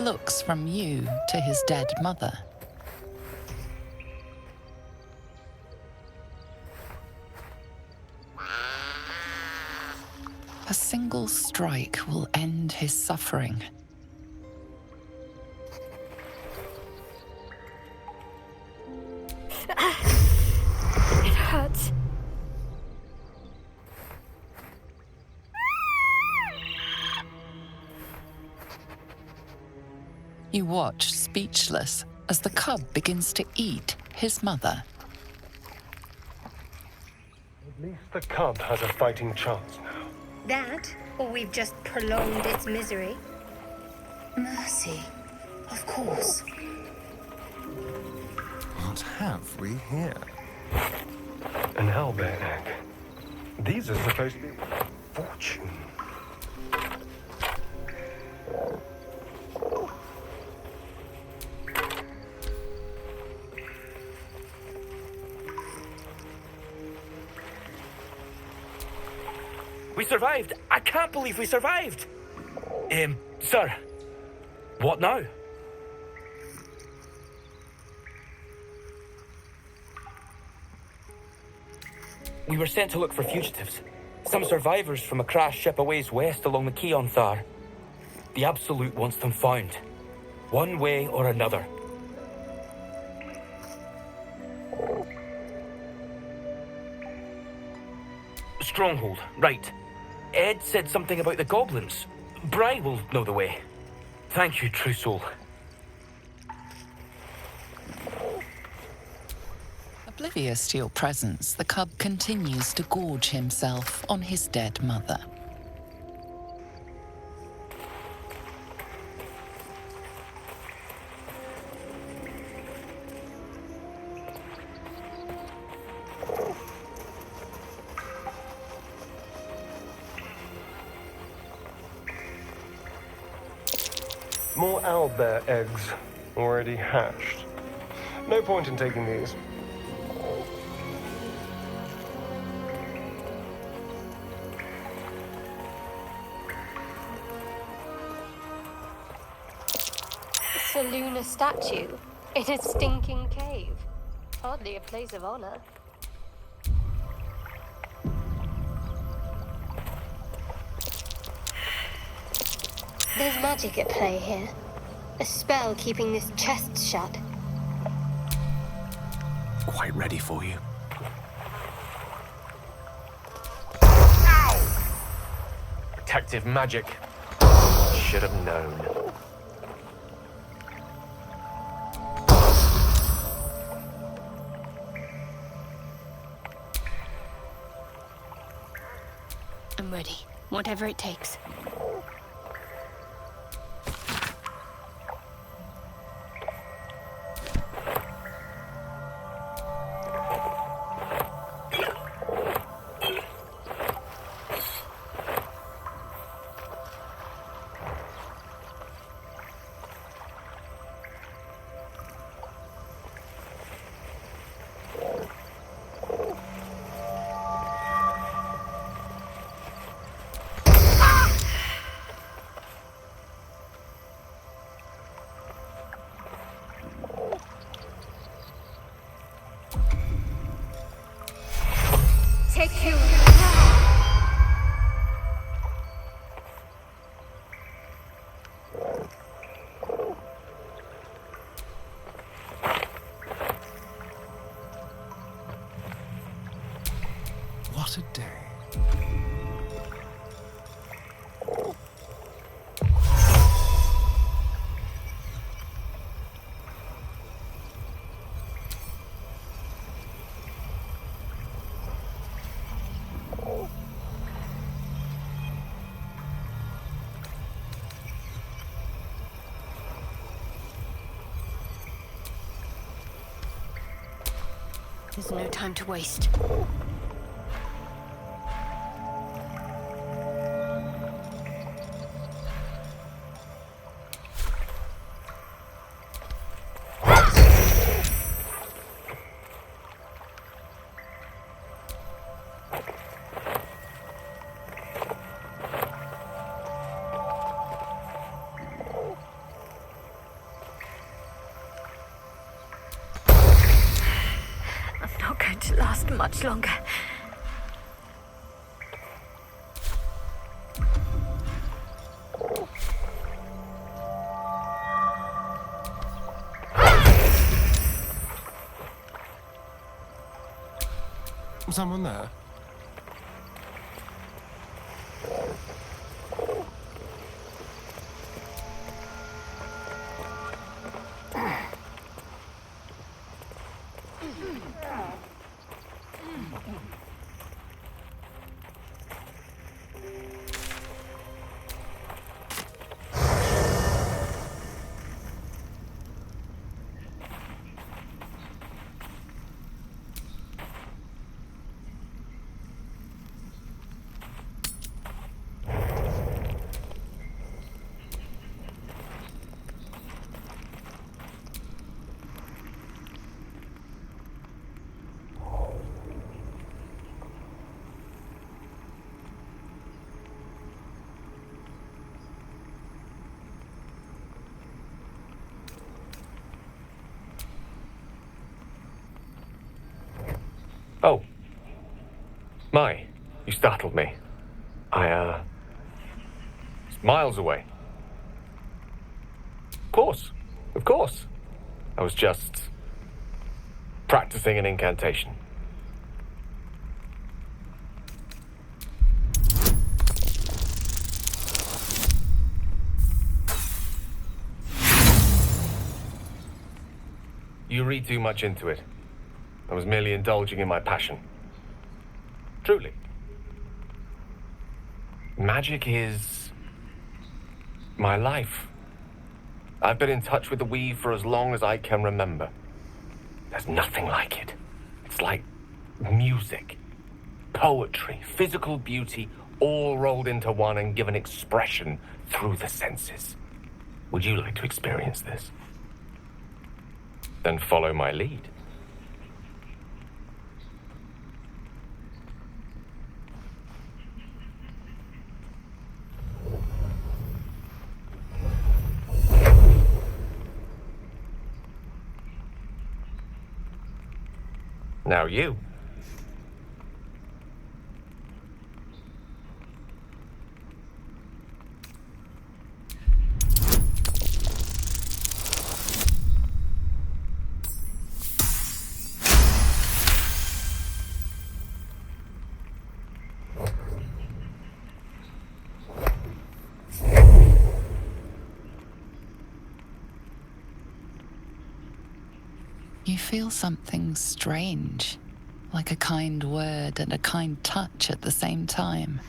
looks from you to his dead mother. A single strike will end his suffering. It hurts. You watch speechless as the cub begins to eat his mother. At least the cub has a fighting chance now. That, or we've just prolonged its misery. Mercy, of course. What have we here? An owlbear egg. These are supposed to be fortune. We survived! I can't believe we survived! Sir, what now? We were sent to look for fugitives. Some survivors from a crashed ship a ways west along the quay on Thar. The Absolute wants them found. One way or another. Stronghold, right. Ed said something about the goblins. Bri will know the way. Thank you, true soul. Oblivious to your presence, the cub continues to gorge himself on his dead mother. More owlbear eggs already hatched. No point in taking these. It's a lunar statue in a stinking cave. Hardly a place of honor. There's magic at play here. A spell keeping this chest shut. Quite ready for you. Protective magic. Should have known. I'm ready. Whatever it takes. Take you. What a day. There's no time to waste. last much longer. Someone there? Oh. My, you startled me. It's miles away. Of course. I was just practicing an incantation. You read too much into it. I was merely indulging in my passion. Truly. Magic is my life. I've been in touch with the weave for as long as I can remember. There's nothing like it. It's like music, poetry, physical beauty, all rolled into one and given expression through the senses. Would you like to experience this? Then follow my lead. Now you. You feel something strange, like a kind word and a kind touch at the same time.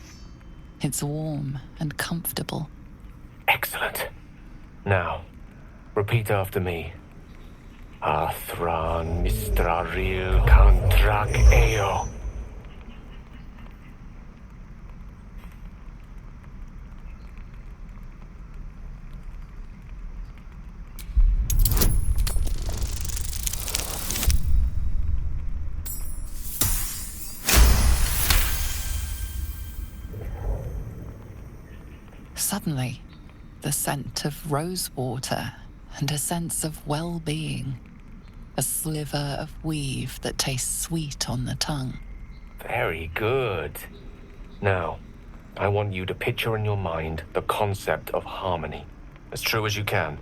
It's warm and comfortable. Excellent. Now, repeat after me. Athran mistraril kantrak eo. Suddenly, the scent of rosewater and a sense of well-being. A sliver of weave that tastes sweet on the tongue. Very good. Now, I want you to picture in your mind the concept of harmony, as true as you can.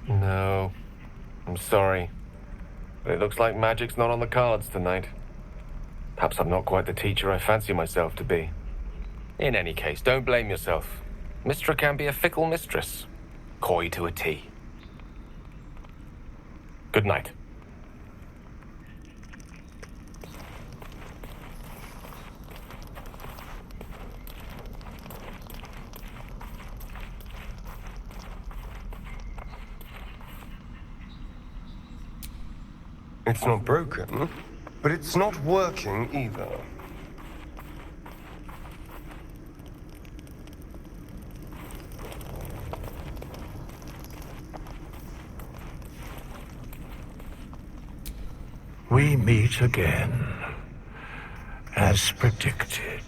No, I'm sorry, but it looks like magic's not on the cards tonight. Perhaps I'm not quite the teacher I fancy myself to be. In any case, don't blame yourself. Mystra can be a fickle mistress, coy to a T. Good night. It's not broken, but it's not working either. We meet again, as predicted.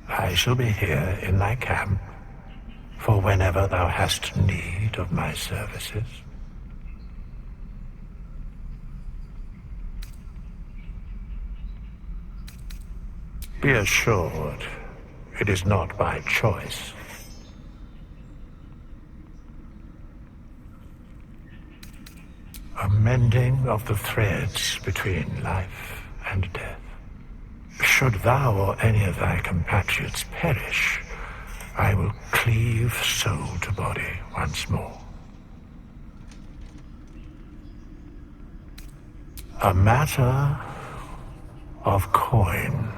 I shall be here in thy camp, for whenever thou hast need of my services. Be assured, it is not by choice. A mending of the threads between life and death. Should thou or any of thy compatriots perish, I will cleave soul to body once more. A matter of coin.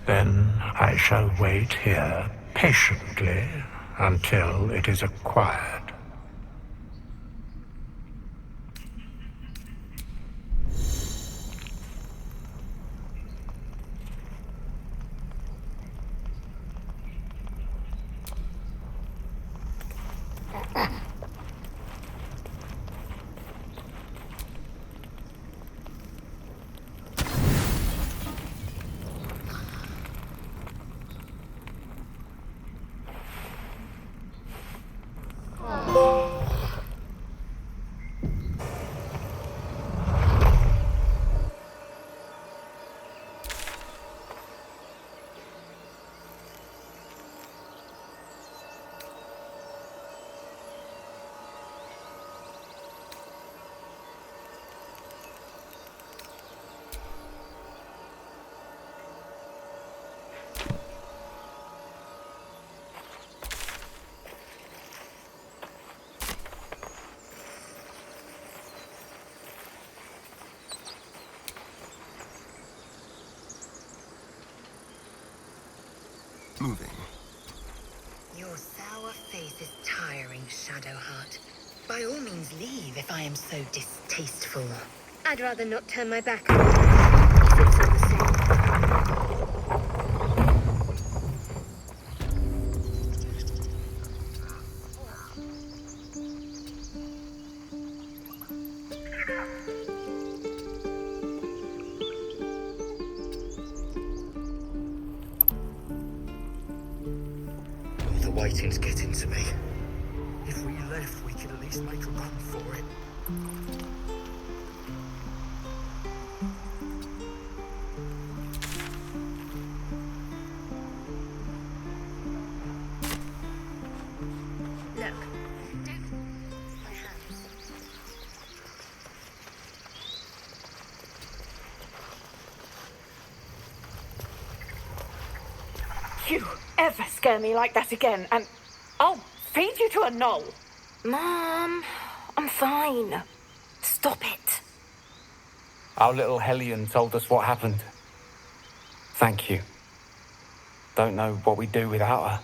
Then I shall wait here patiently until it is acquired. Moving. Your sour face is tiring, Shadowheart. By all means leave if I am so distasteful. I'd rather not turn my back on you. If it's all the same. Waiting's getting to me. If we left, we could at least make a run for it. Look. You ever scare me like that again, and I'll feed you to a knoll. Mom, I'm fine. Stop it. Our little Hellion told us what happened. Thank you. Don't know what we'd do without her.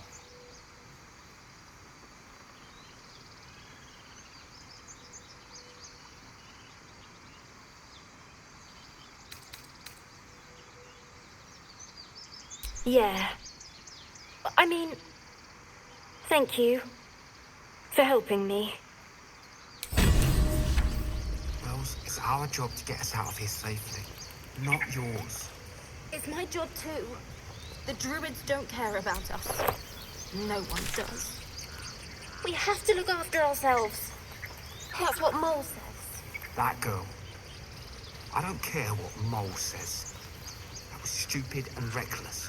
Yeah. I mean, thank you for helping me. Wells, it's our job to get us out of here safely, not yours. It's my job too. The druids don't care about us. No one does. We have to look after ourselves. That's what Mole says. That girl. I don't care what Mole says. That was stupid and reckless.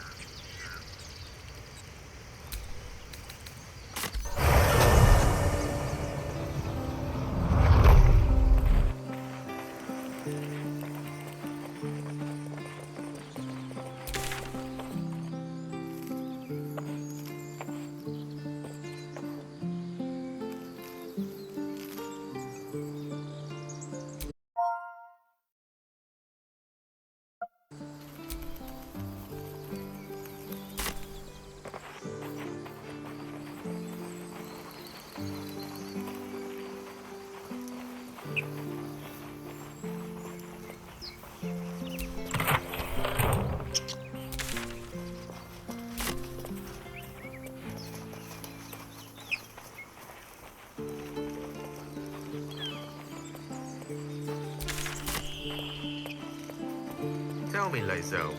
Tell me, Lae'zel,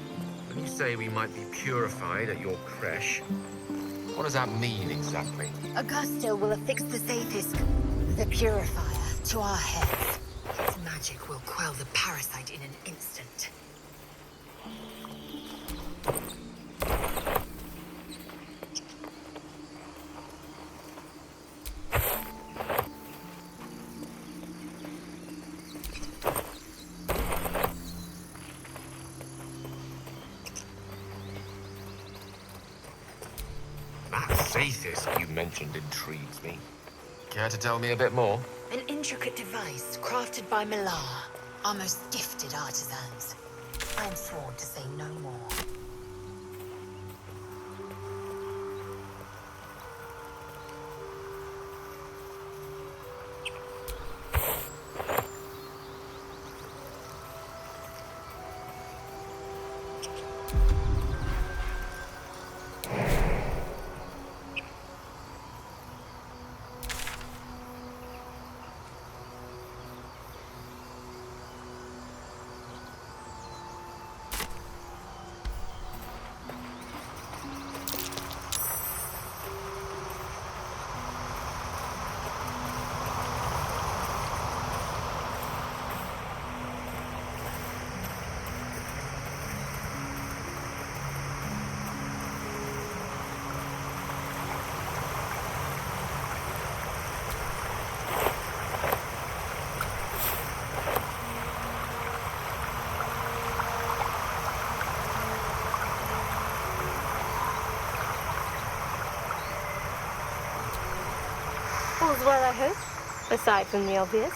when you say we might be purified at your creche, what does that mean exactly? Augusto will affix the Zaphisk, the purifier, to our heads. Its magic will quell the parasite in an instant. Zaphisk you mentioned intrigues me. Care to tell me a bit more? An intricate device crafted by Millar, our most gifted artisans. I am sworn to say no more. All's well, I hope, aside from the obvious.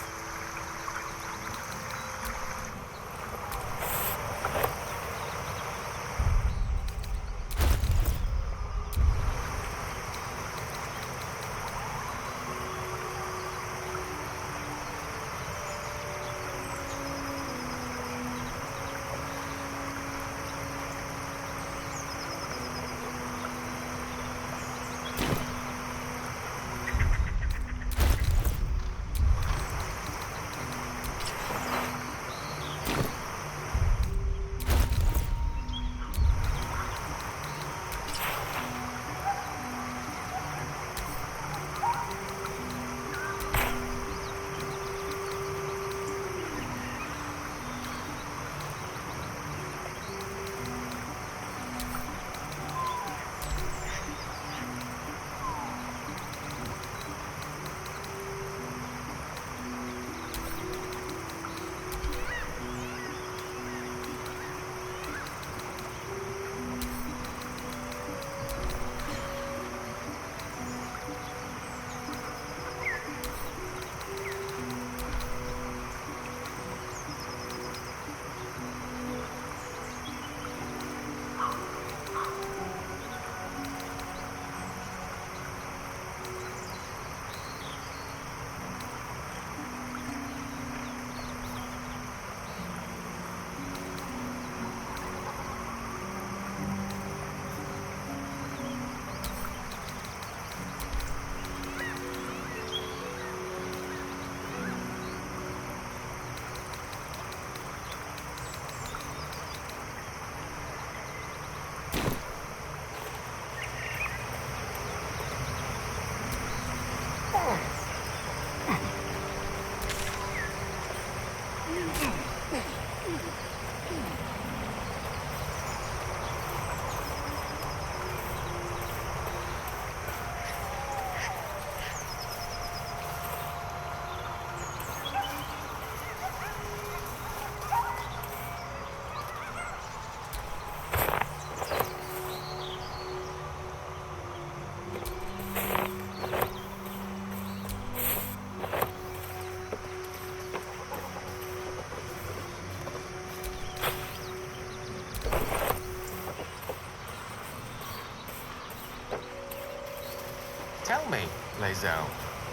Tell me, Lae'zel,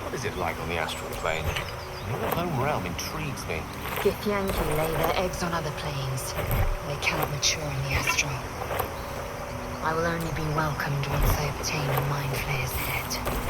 what is it like on the astral plane? Your home realm intrigues me. Githyanki lay their eggs on other planes. They cannot mature in the astral. I will only be welcomed once I obtain a Mind Flayer's head.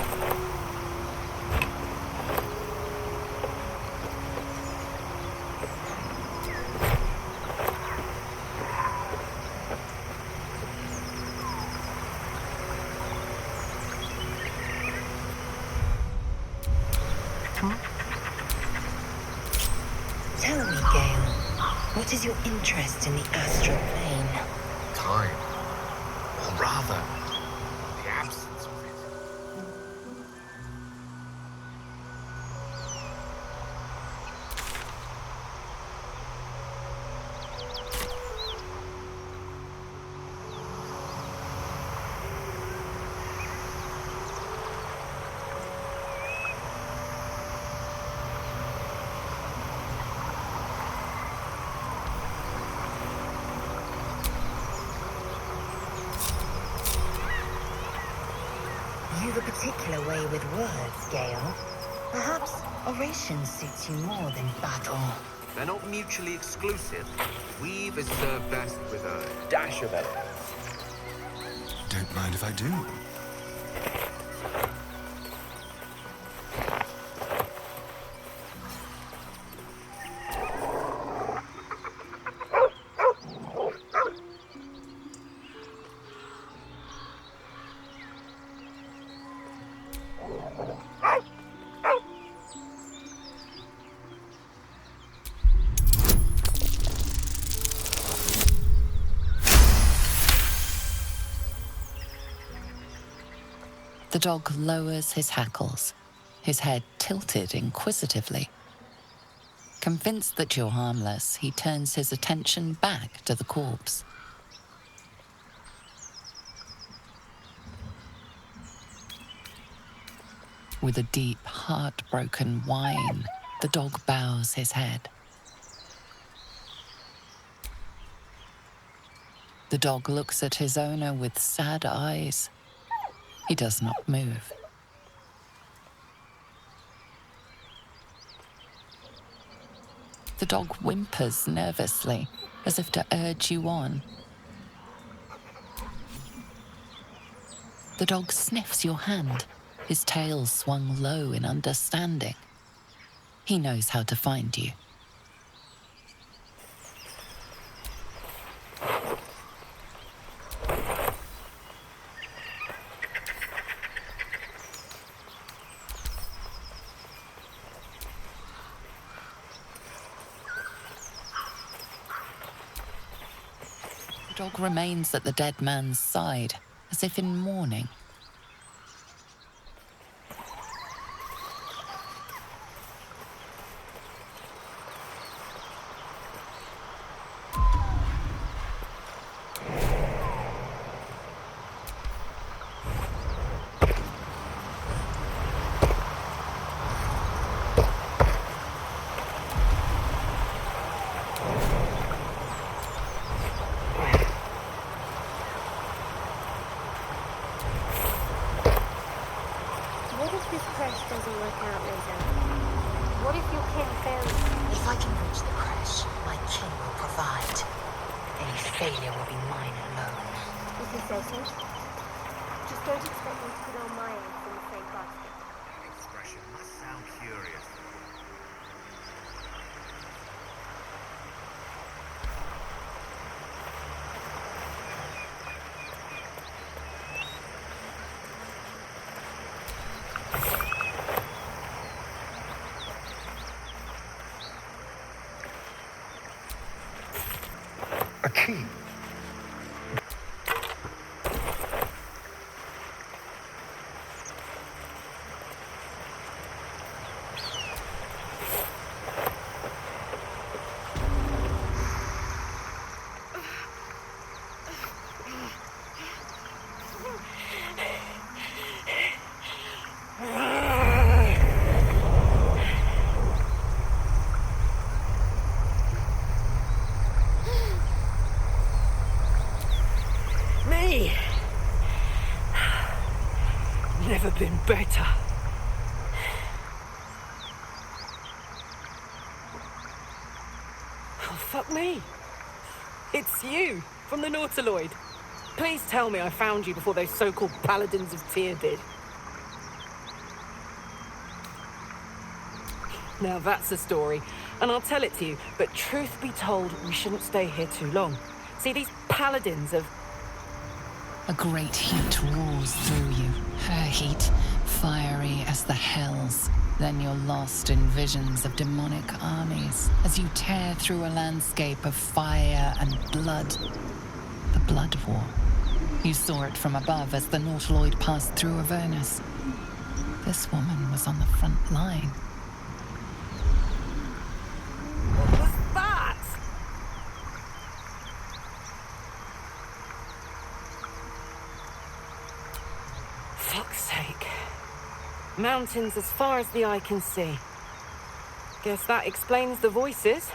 What is your interest in the astral plane? Time. Or rather, the absence of it. You've a particular way with words, Gale. Perhaps oration suits you more than battle. They're not mutually exclusive. Weave is served best with a dash of elegance. Don't mind if I do. The dog lowers his hackles, his head tilted inquisitively. Convinced that you're harmless, he turns his attention back to the corpse. With a deep, heartbroken whine, the dog bows his head. The dog looks at his owner with sad eyes. He does not move. The dog whimpers nervously, as if to urge you on. The dog sniffs your hand, his tail swung low in understanding. He knows how to find you. The dog remains at the dead man's side, as if in mourning. Doesn't work out later. What if your king fails? If I can reach the crash, my king will provide. Any failure will be mine alone. If you say so. Just don't expect me to put all my eggs in the same basket. That expression must sound curious. A key. Never been better. Oh, fuck me. It's you, from the Nautiloid. Please tell me I found you before those so-called Paladins of Tyr did. Now that's a story, and I'll tell it to you, but truth be told, we shouldn't stay here too long. See, these Paladins of... A great heat roars through you. Her heat, fiery as the hells. Then you're lost in visions of demonic armies as you tear through a landscape of fire and blood. The Blood War. You saw it from above as the Nautiloid passed through Avernus. This woman was on the front line. What was that? Fuck's sake. Mountains as far as the eye can see. Guess that explains the voices.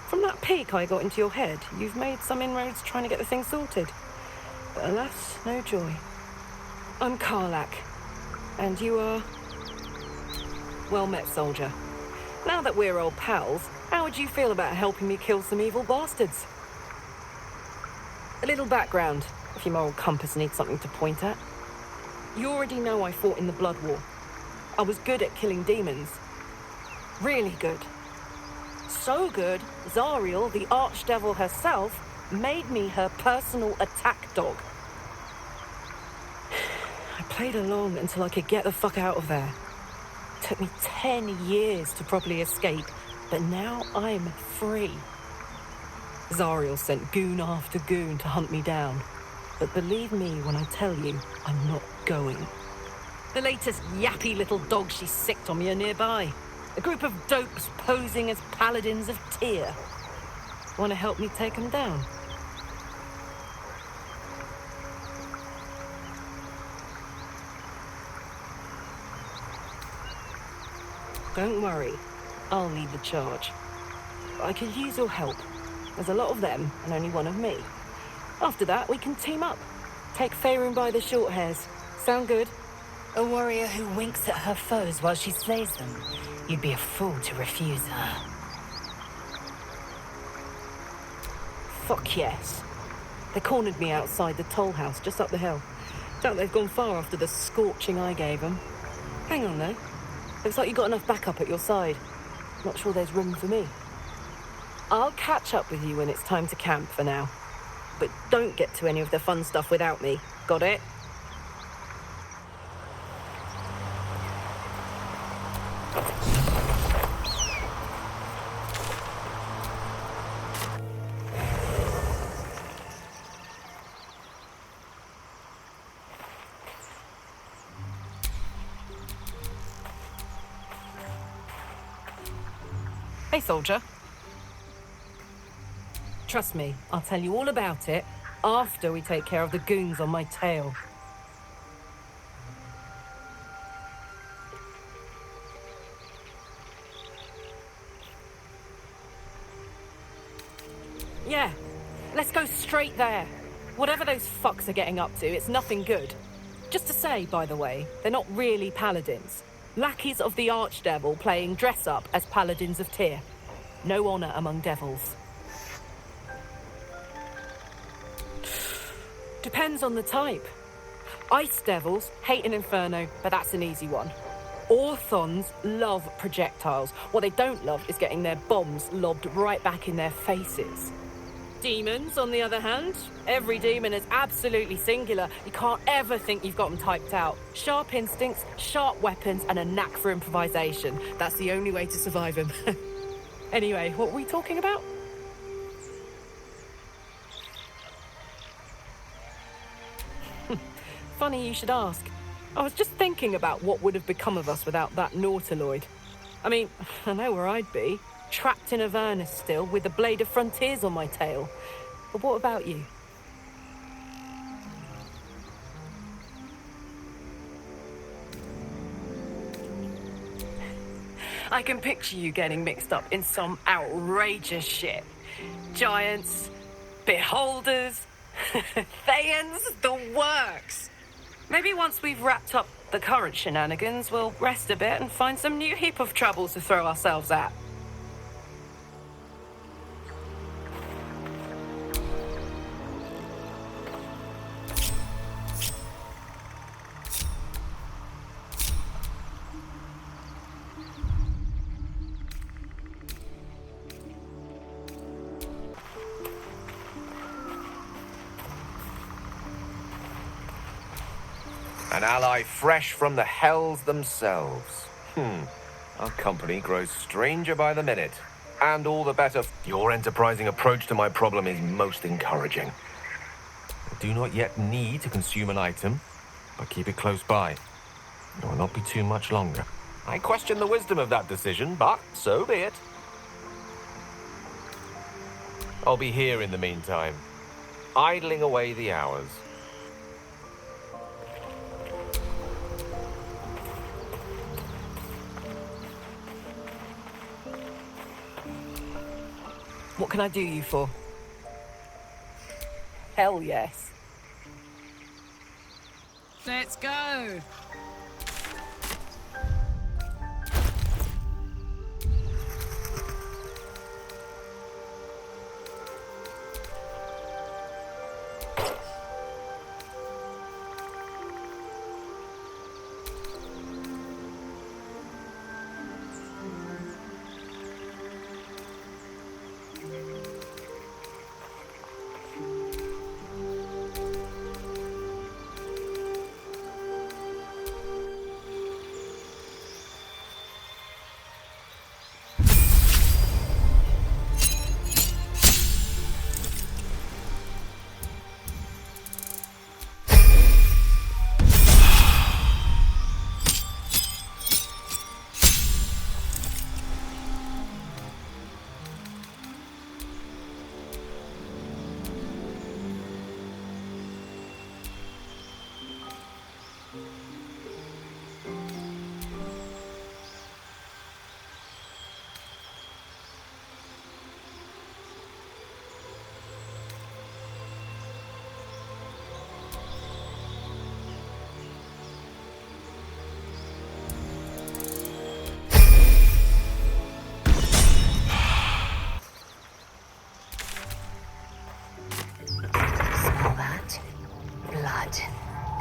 From that peek I got into your head, you've made some inroads trying to get the thing sorted. But alas, no joy. I'm Karlak, and you are... Well met, soldier. Now that we're old pals, how would you feel about helping me kill some evil bastards? A little background, if your moral compass needs something to point at. You already know I fought in the Blood War. I was good at killing demons. Really good. So good, Zariel, the archdevil herself, made me her personal attack dog. I played along until I could get the fuck out of there. It took me 10 years to properly escape, but now I'm free. Zariel sent goon after goon to hunt me down. But believe me when I tell you, I'm not going. The latest yappy little dog she sicked on me are nearby. A group of dopes posing as paladins of Tyr. Want to help me take them down? Don't worry, I'll lead the charge. I could use your help. There's a lot of them, and only one of me. After that, we can team up. Take Faerun by the short hairs. Sound good? A warrior who winks at her foes while she slays them. You'd be a fool to refuse her. Fuck yes. They cornered me outside the toll house just up the hill. Doubt they've gone far after the scorching I gave them. Hang on though. Looks like you got enough backup at your side. Not sure there's room for me. I'll catch up with you when it's time to camp for now. But don't get to any of the fun stuff without me. Got it? Hey, soldier. Trust me, I'll tell you all about it after we take care of the goons on my tail. Yeah, let's go straight there. Whatever those fucks are getting up to, it's nothing good. Just to say, by the way, they're not really paladins. Lackeys of the Archdevil playing dress-up as paladins of Tyr. No honor among devils. Depends on the type. Ice devils hate an inferno, but that's an easy one. Orthons love projectiles. What they don't love is getting their bombs lobbed right back in their faces. Demons, on the other hand, every demon is absolutely singular. You can't ever think you've got them typed out. Sharp instincts, sharp weapons, and a knack for improvisation. That's the only way to survive them. Anyway, what were we talking about? Funny you should ask. I was just thinking about what would have become of us without that Nautiloid. I mean, I know where I'd be. Trapped in Avernus still, with the Blade of Frontiers on my tail. But what about you? I can picture you getting mixed up in some outrageous shit. Giants, beholders, Thayans, the works. Maybe once we've wrapped up the current shenanigans, we'll rest a bit and find some new heap of troubles to throw ourselves at. An ally fresh from the hells themselves. Our company grows stranger by the minute. And all the better. Your enterprising approach to my problem is most encouraging. I do not yet need to consume an item, but keep it close by. It will not be too much longer. I question the wisdom of that decision, but so be it. I'll be here in the meantime, idling away the hours. What can I do you for? Hell yes. Let's go.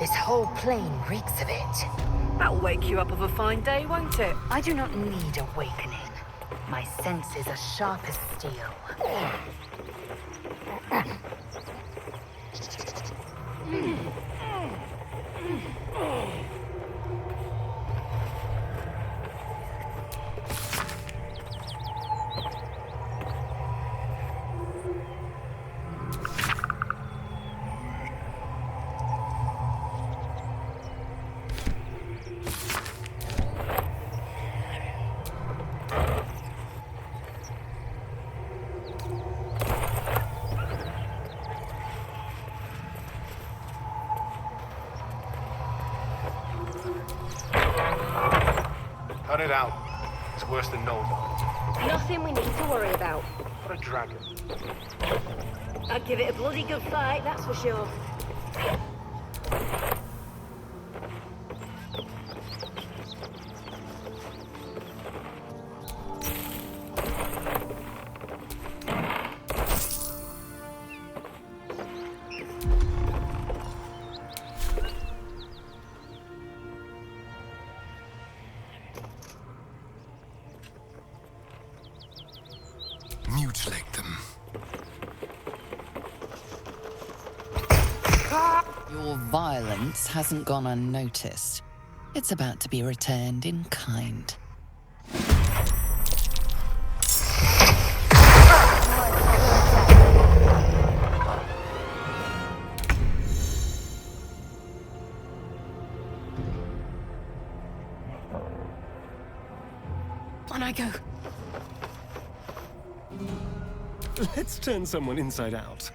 This whole plane reeks of it. That'll wake you up of a fine day, won't it? I do not need awakening. My senses are sharp as steel. Cut it out. It's worse than no one. Nothing we need to worry about. What a dragon. I'd give it a bloody good fight, that's for sure. Mutilate them. Your violence hasn't gone unnoticed. It's about to be returned in kind. On I go. Let's turn someone inside out.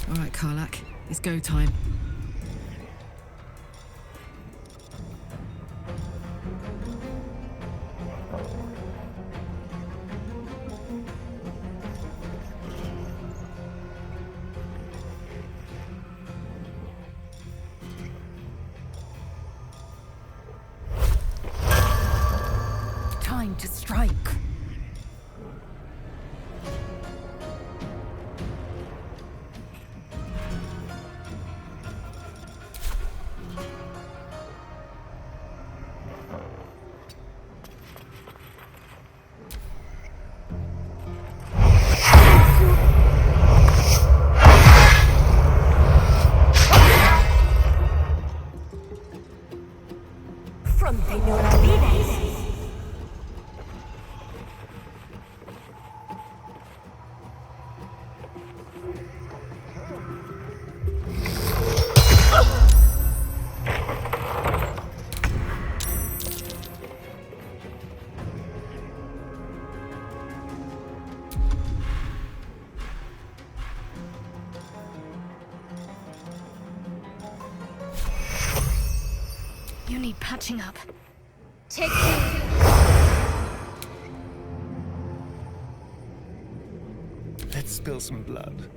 All right, Karlak, it's go time. Time to strike. You need patching up. Take Let's spill some blood.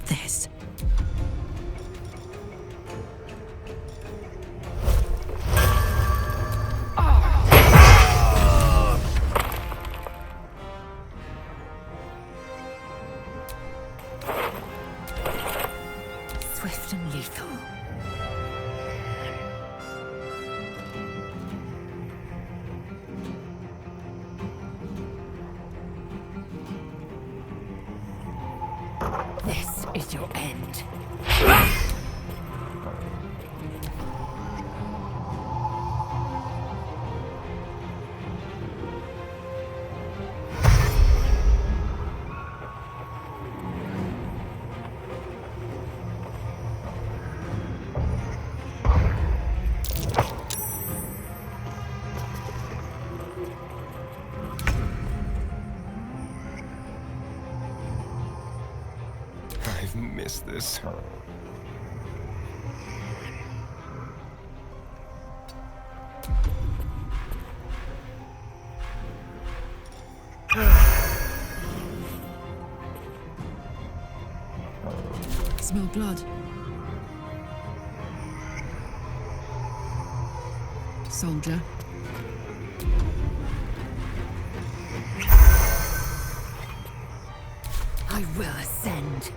This. Swift and lethal. This is your end. I've missed this. Smell blood. Soldier. I will ascend.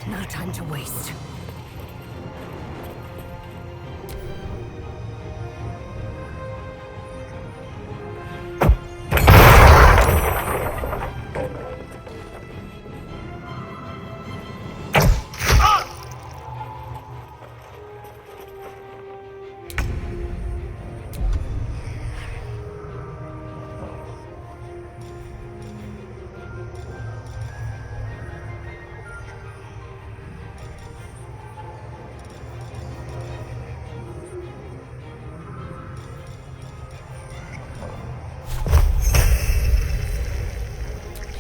No time to waste.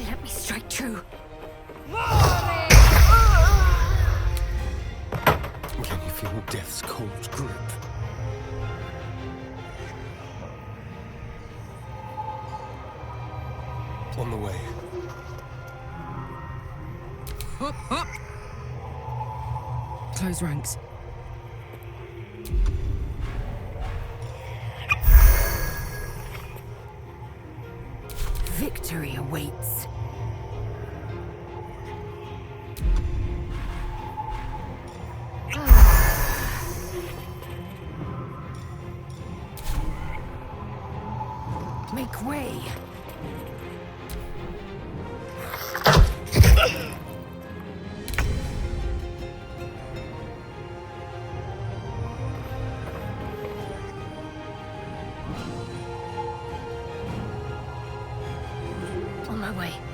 Let me strike true. Can you feel death's cold grip? On the way. Hop, hop. Close ranks. Victory awaits. Make way. On my way.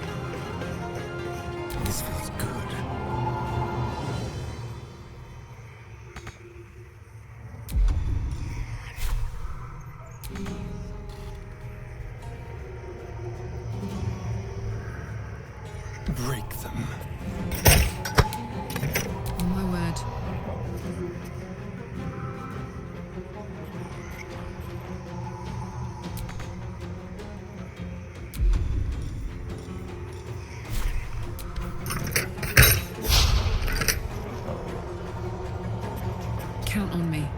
Count on me.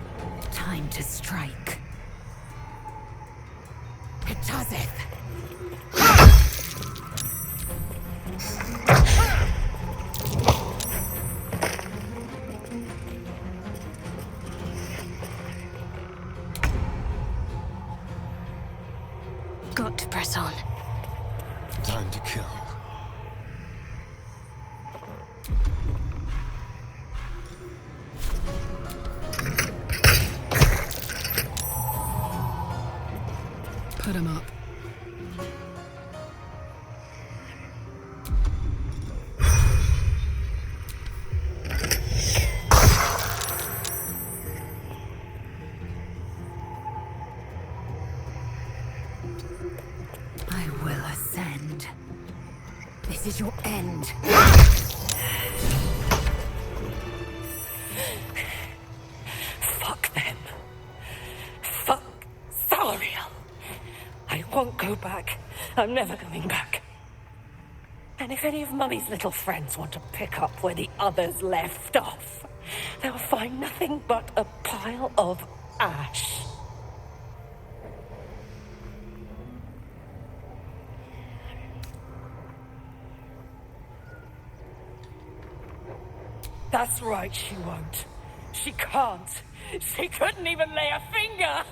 Time to strike. Katazeth! Got to press on. Time to kill. Put him up. I will ascend. This is your end. Fuck them. Fuck Salariel. I won't go back. I'm never going back. And if any of Mummy's little friends want to pick up where the others left off, they'll find nothing but a pile of ash. That's right, she won't. She can't. She couldn't even lay a finger!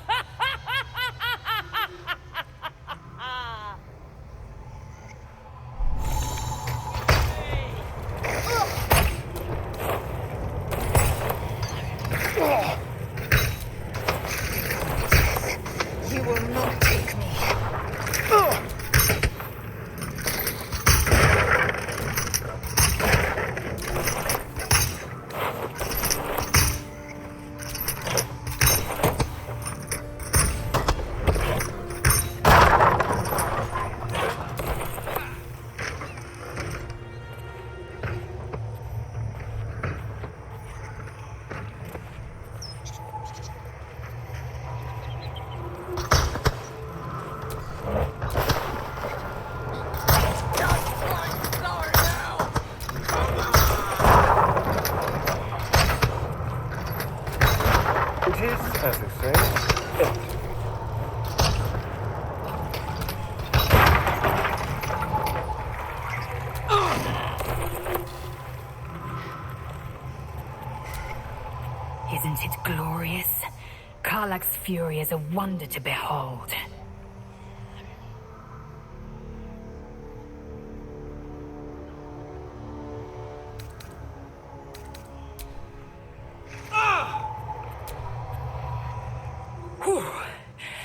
You will not take me. It is, as they say, it. Isn't it glorious? Karlach's fury is a wonder to behold. Whew.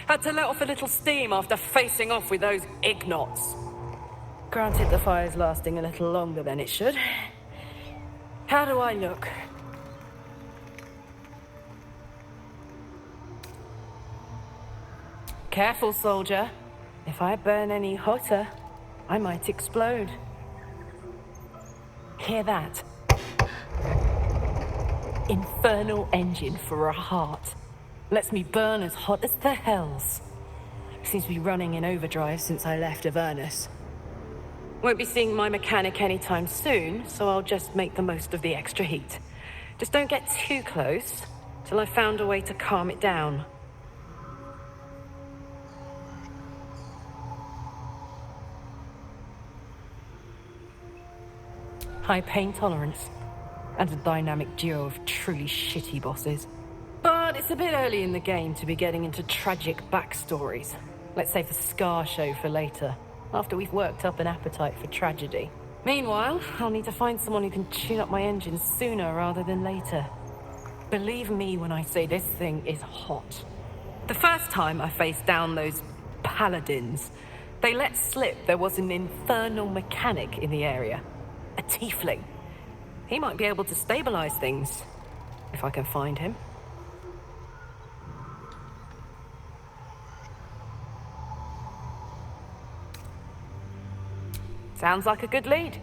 Had to let off a little steam after facing off with those ignots. Granted, the fire's lasting a little longer than it should. How do I look? Careful, soldier. If I burn any hotter, I might explode. Hear that? Infernal engine for a heart. Lets me burn as hot as the hells. Seems to be running in overdrive since I left Avernus. Won't be seeing my mechanic anytime soon, so I'll just make the most of the extra heat. Just don't get too close, till I've found a way to calm it down. High pain tolerance, and a dynamic duo of truly shitty bosses. But it's a bit early in the game to be getting into tragic backstories. Let's save the Scar show for later, after we've worked up an appetite for tragedy. Meanwhile, I'll need to find someone who can tune up my engine sooner rather than later. Believe me when I say this thing is hot. The first time I faced down those paladins, they let slip there was an infernal mechanic in the area. A tiefling. He might be able to stabilize things, if I can find him. Sounds like a good lead.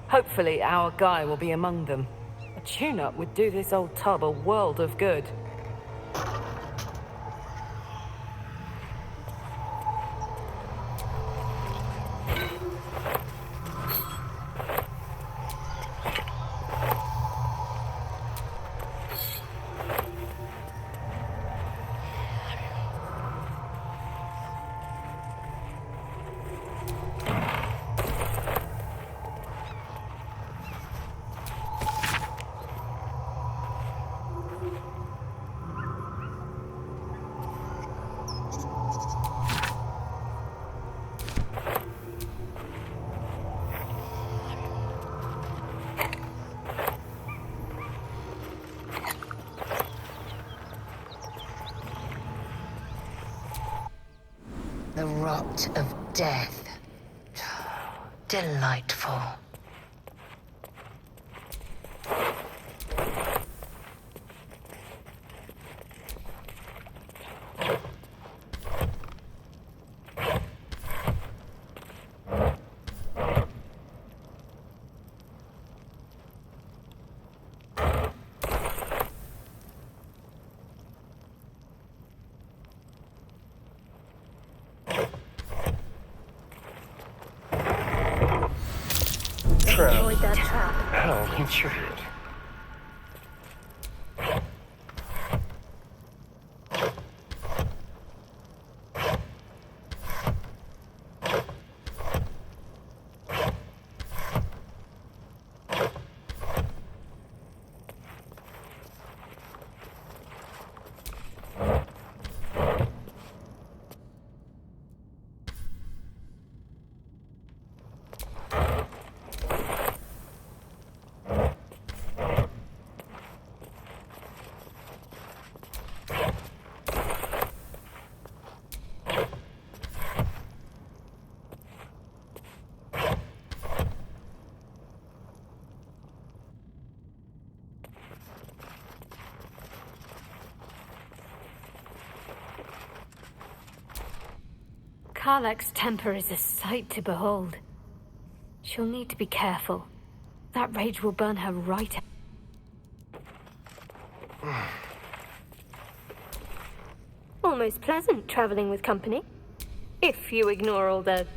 Hopefully our guy will be among them. A tune-up would do this old tub a world of good. corrupt of death. Delightful. Avoid that trap. How considerate. Karlak's temper is a sight to behold. She'll need to be careful. That rage will burn her right out. Almost pleasant traveling with company. If you ignore all the...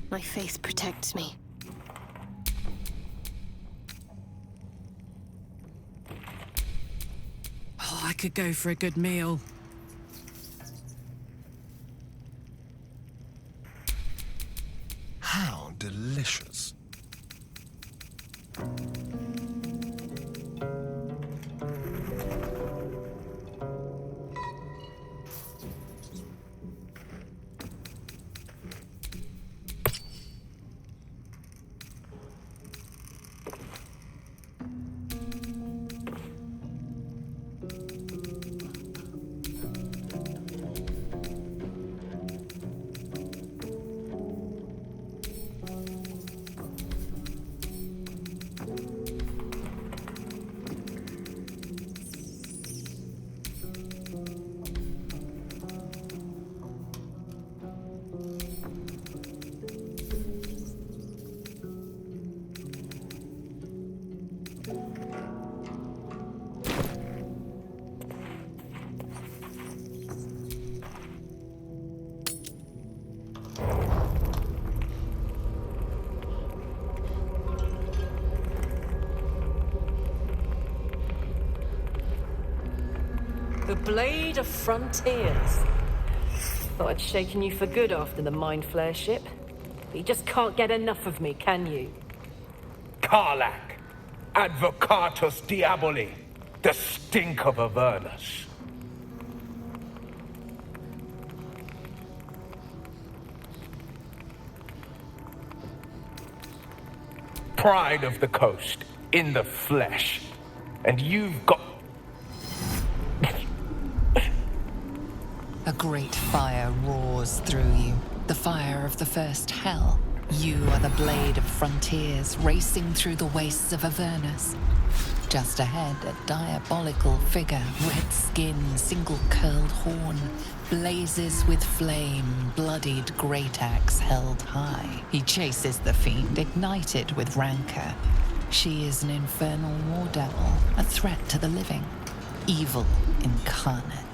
My faith protects me. Oh, I could go for a good meal. How delicious. Blade of Frontiers. Thought I'd shaken you for good after the Mind Flare ship. But you just can't get enough of me, can you? Karlach, Advocatus Diaboli, the stink of Avernus. Pride of the coast, in the flesh. And you've got... A great fire roars through you, the fire of the first hell. You are the Blade of Frontiers, racing through the wastes of Avernus. Just ahead, a diabolical figure, red skin, single-curled horn, blazes with flame, bloodied great axe held high. He chases the fiend, ignited with rancor. She is an infernal war devil, a threat to the living, evil incarnate.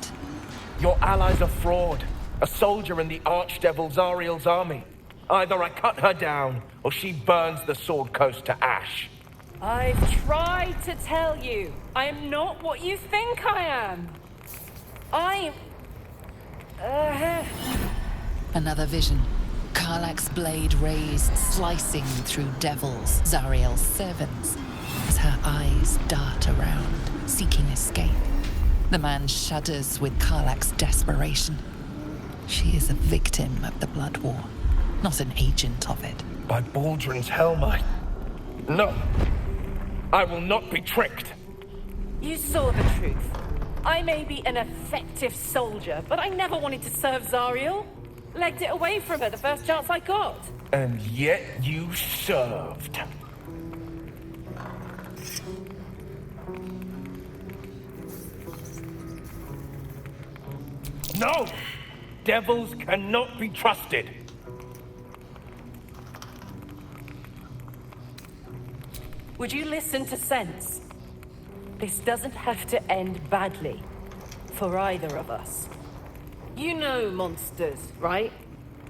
Your allies are fraud, a soldier in the archdevil Zariel's army. Either I cut her down, or she burns the Sword Coast to ash. I've tried to tell you, I am not what you think I am. I'm... Another vision. Karlach's blade raised, slicing through devils, Zariel's servants, as her eyes dart around, seeking escape. The man shudders with Karlach's desperation. She is a victim of the Blood War, not an agent of it. By Baldur's Hellmine. No. I will not be tricked. You saw the truth. I may be an effective soldier, but I never wanted to serve Zariel. Legged it away from her the first chance I got. And yet you served. No! Devils cannot be trusted. Would you listen to sense? This doesn't have to end badly. For either of us. You know monsters, right?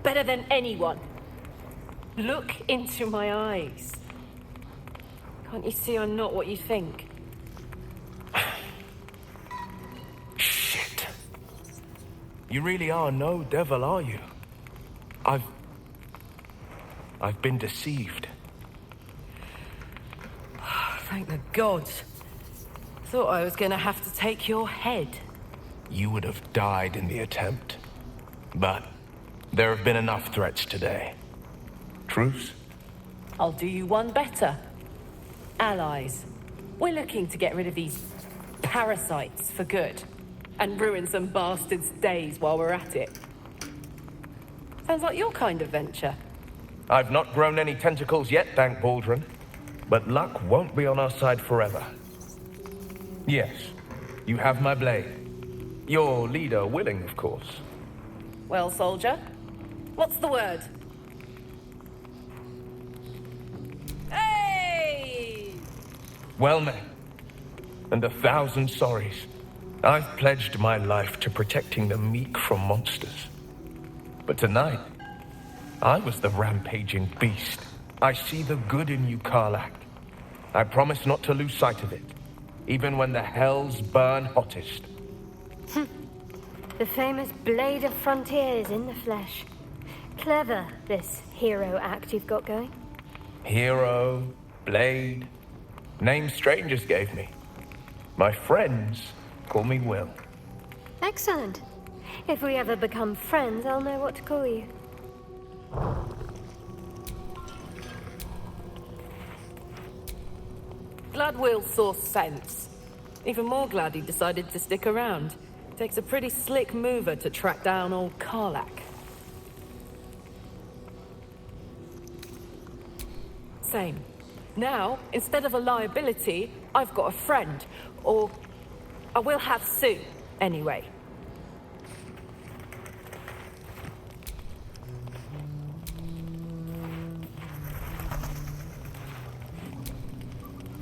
Better than anyone. Look into my eyes. Can't you see I'm not what you think? Shit. You really are no devil, are you? I've been deceived. Thank the gods. Thought I was gonna have to take your head. You would have died in the attempt. But there have been enough threats today. Truce? I'll do you one better. Allies. We're looking to get rid of these parasites for good. And ruin some bastards' days while we're at it. Sounds like your kind of venture. I've not grown any tentacles yet, thank Baldrin. But luck won't be on our side forever. Yes, you have my blade. Your leader willing, of course. Well, soldier, what's the word? Hey! Well met. And 1,000 sorries. I've pledged my life to protecting the meek from monsters. But tonight, I was the rampaging beast. I see the good in you, Karlach. I promise not to lose sight of it, even when the hells burn hottest. The famous Blade of Frontiers in the flesh. Clever, this hero act you've got going. Hero, Blade, names strangers gave me. My friends call me Will. Excellent. If we ever become friends, I'll know what to call you. Glad Will saw sense. Even more glad he decided to stick around. Takes a pretty slick mover to track down old Karlach. Same. Now, instead of a liability, I've got a friend. Or I will have soon, anyway.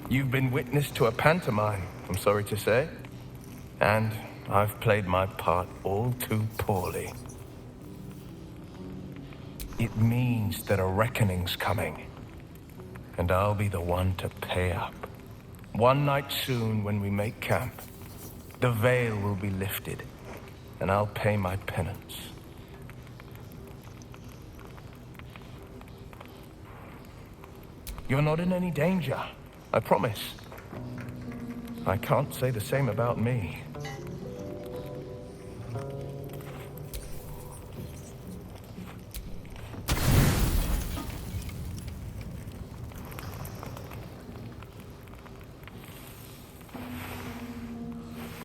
You've been witness to a pantomime, I'm sorry to say. And I've played my part all too poorly. It means that a reckoning's coming. And I'll be the one to pay up. One night soon when we make camp. The veil will be lifted, and I'll pay my penance. You're not in any danger, I promise. I can't say the same about me.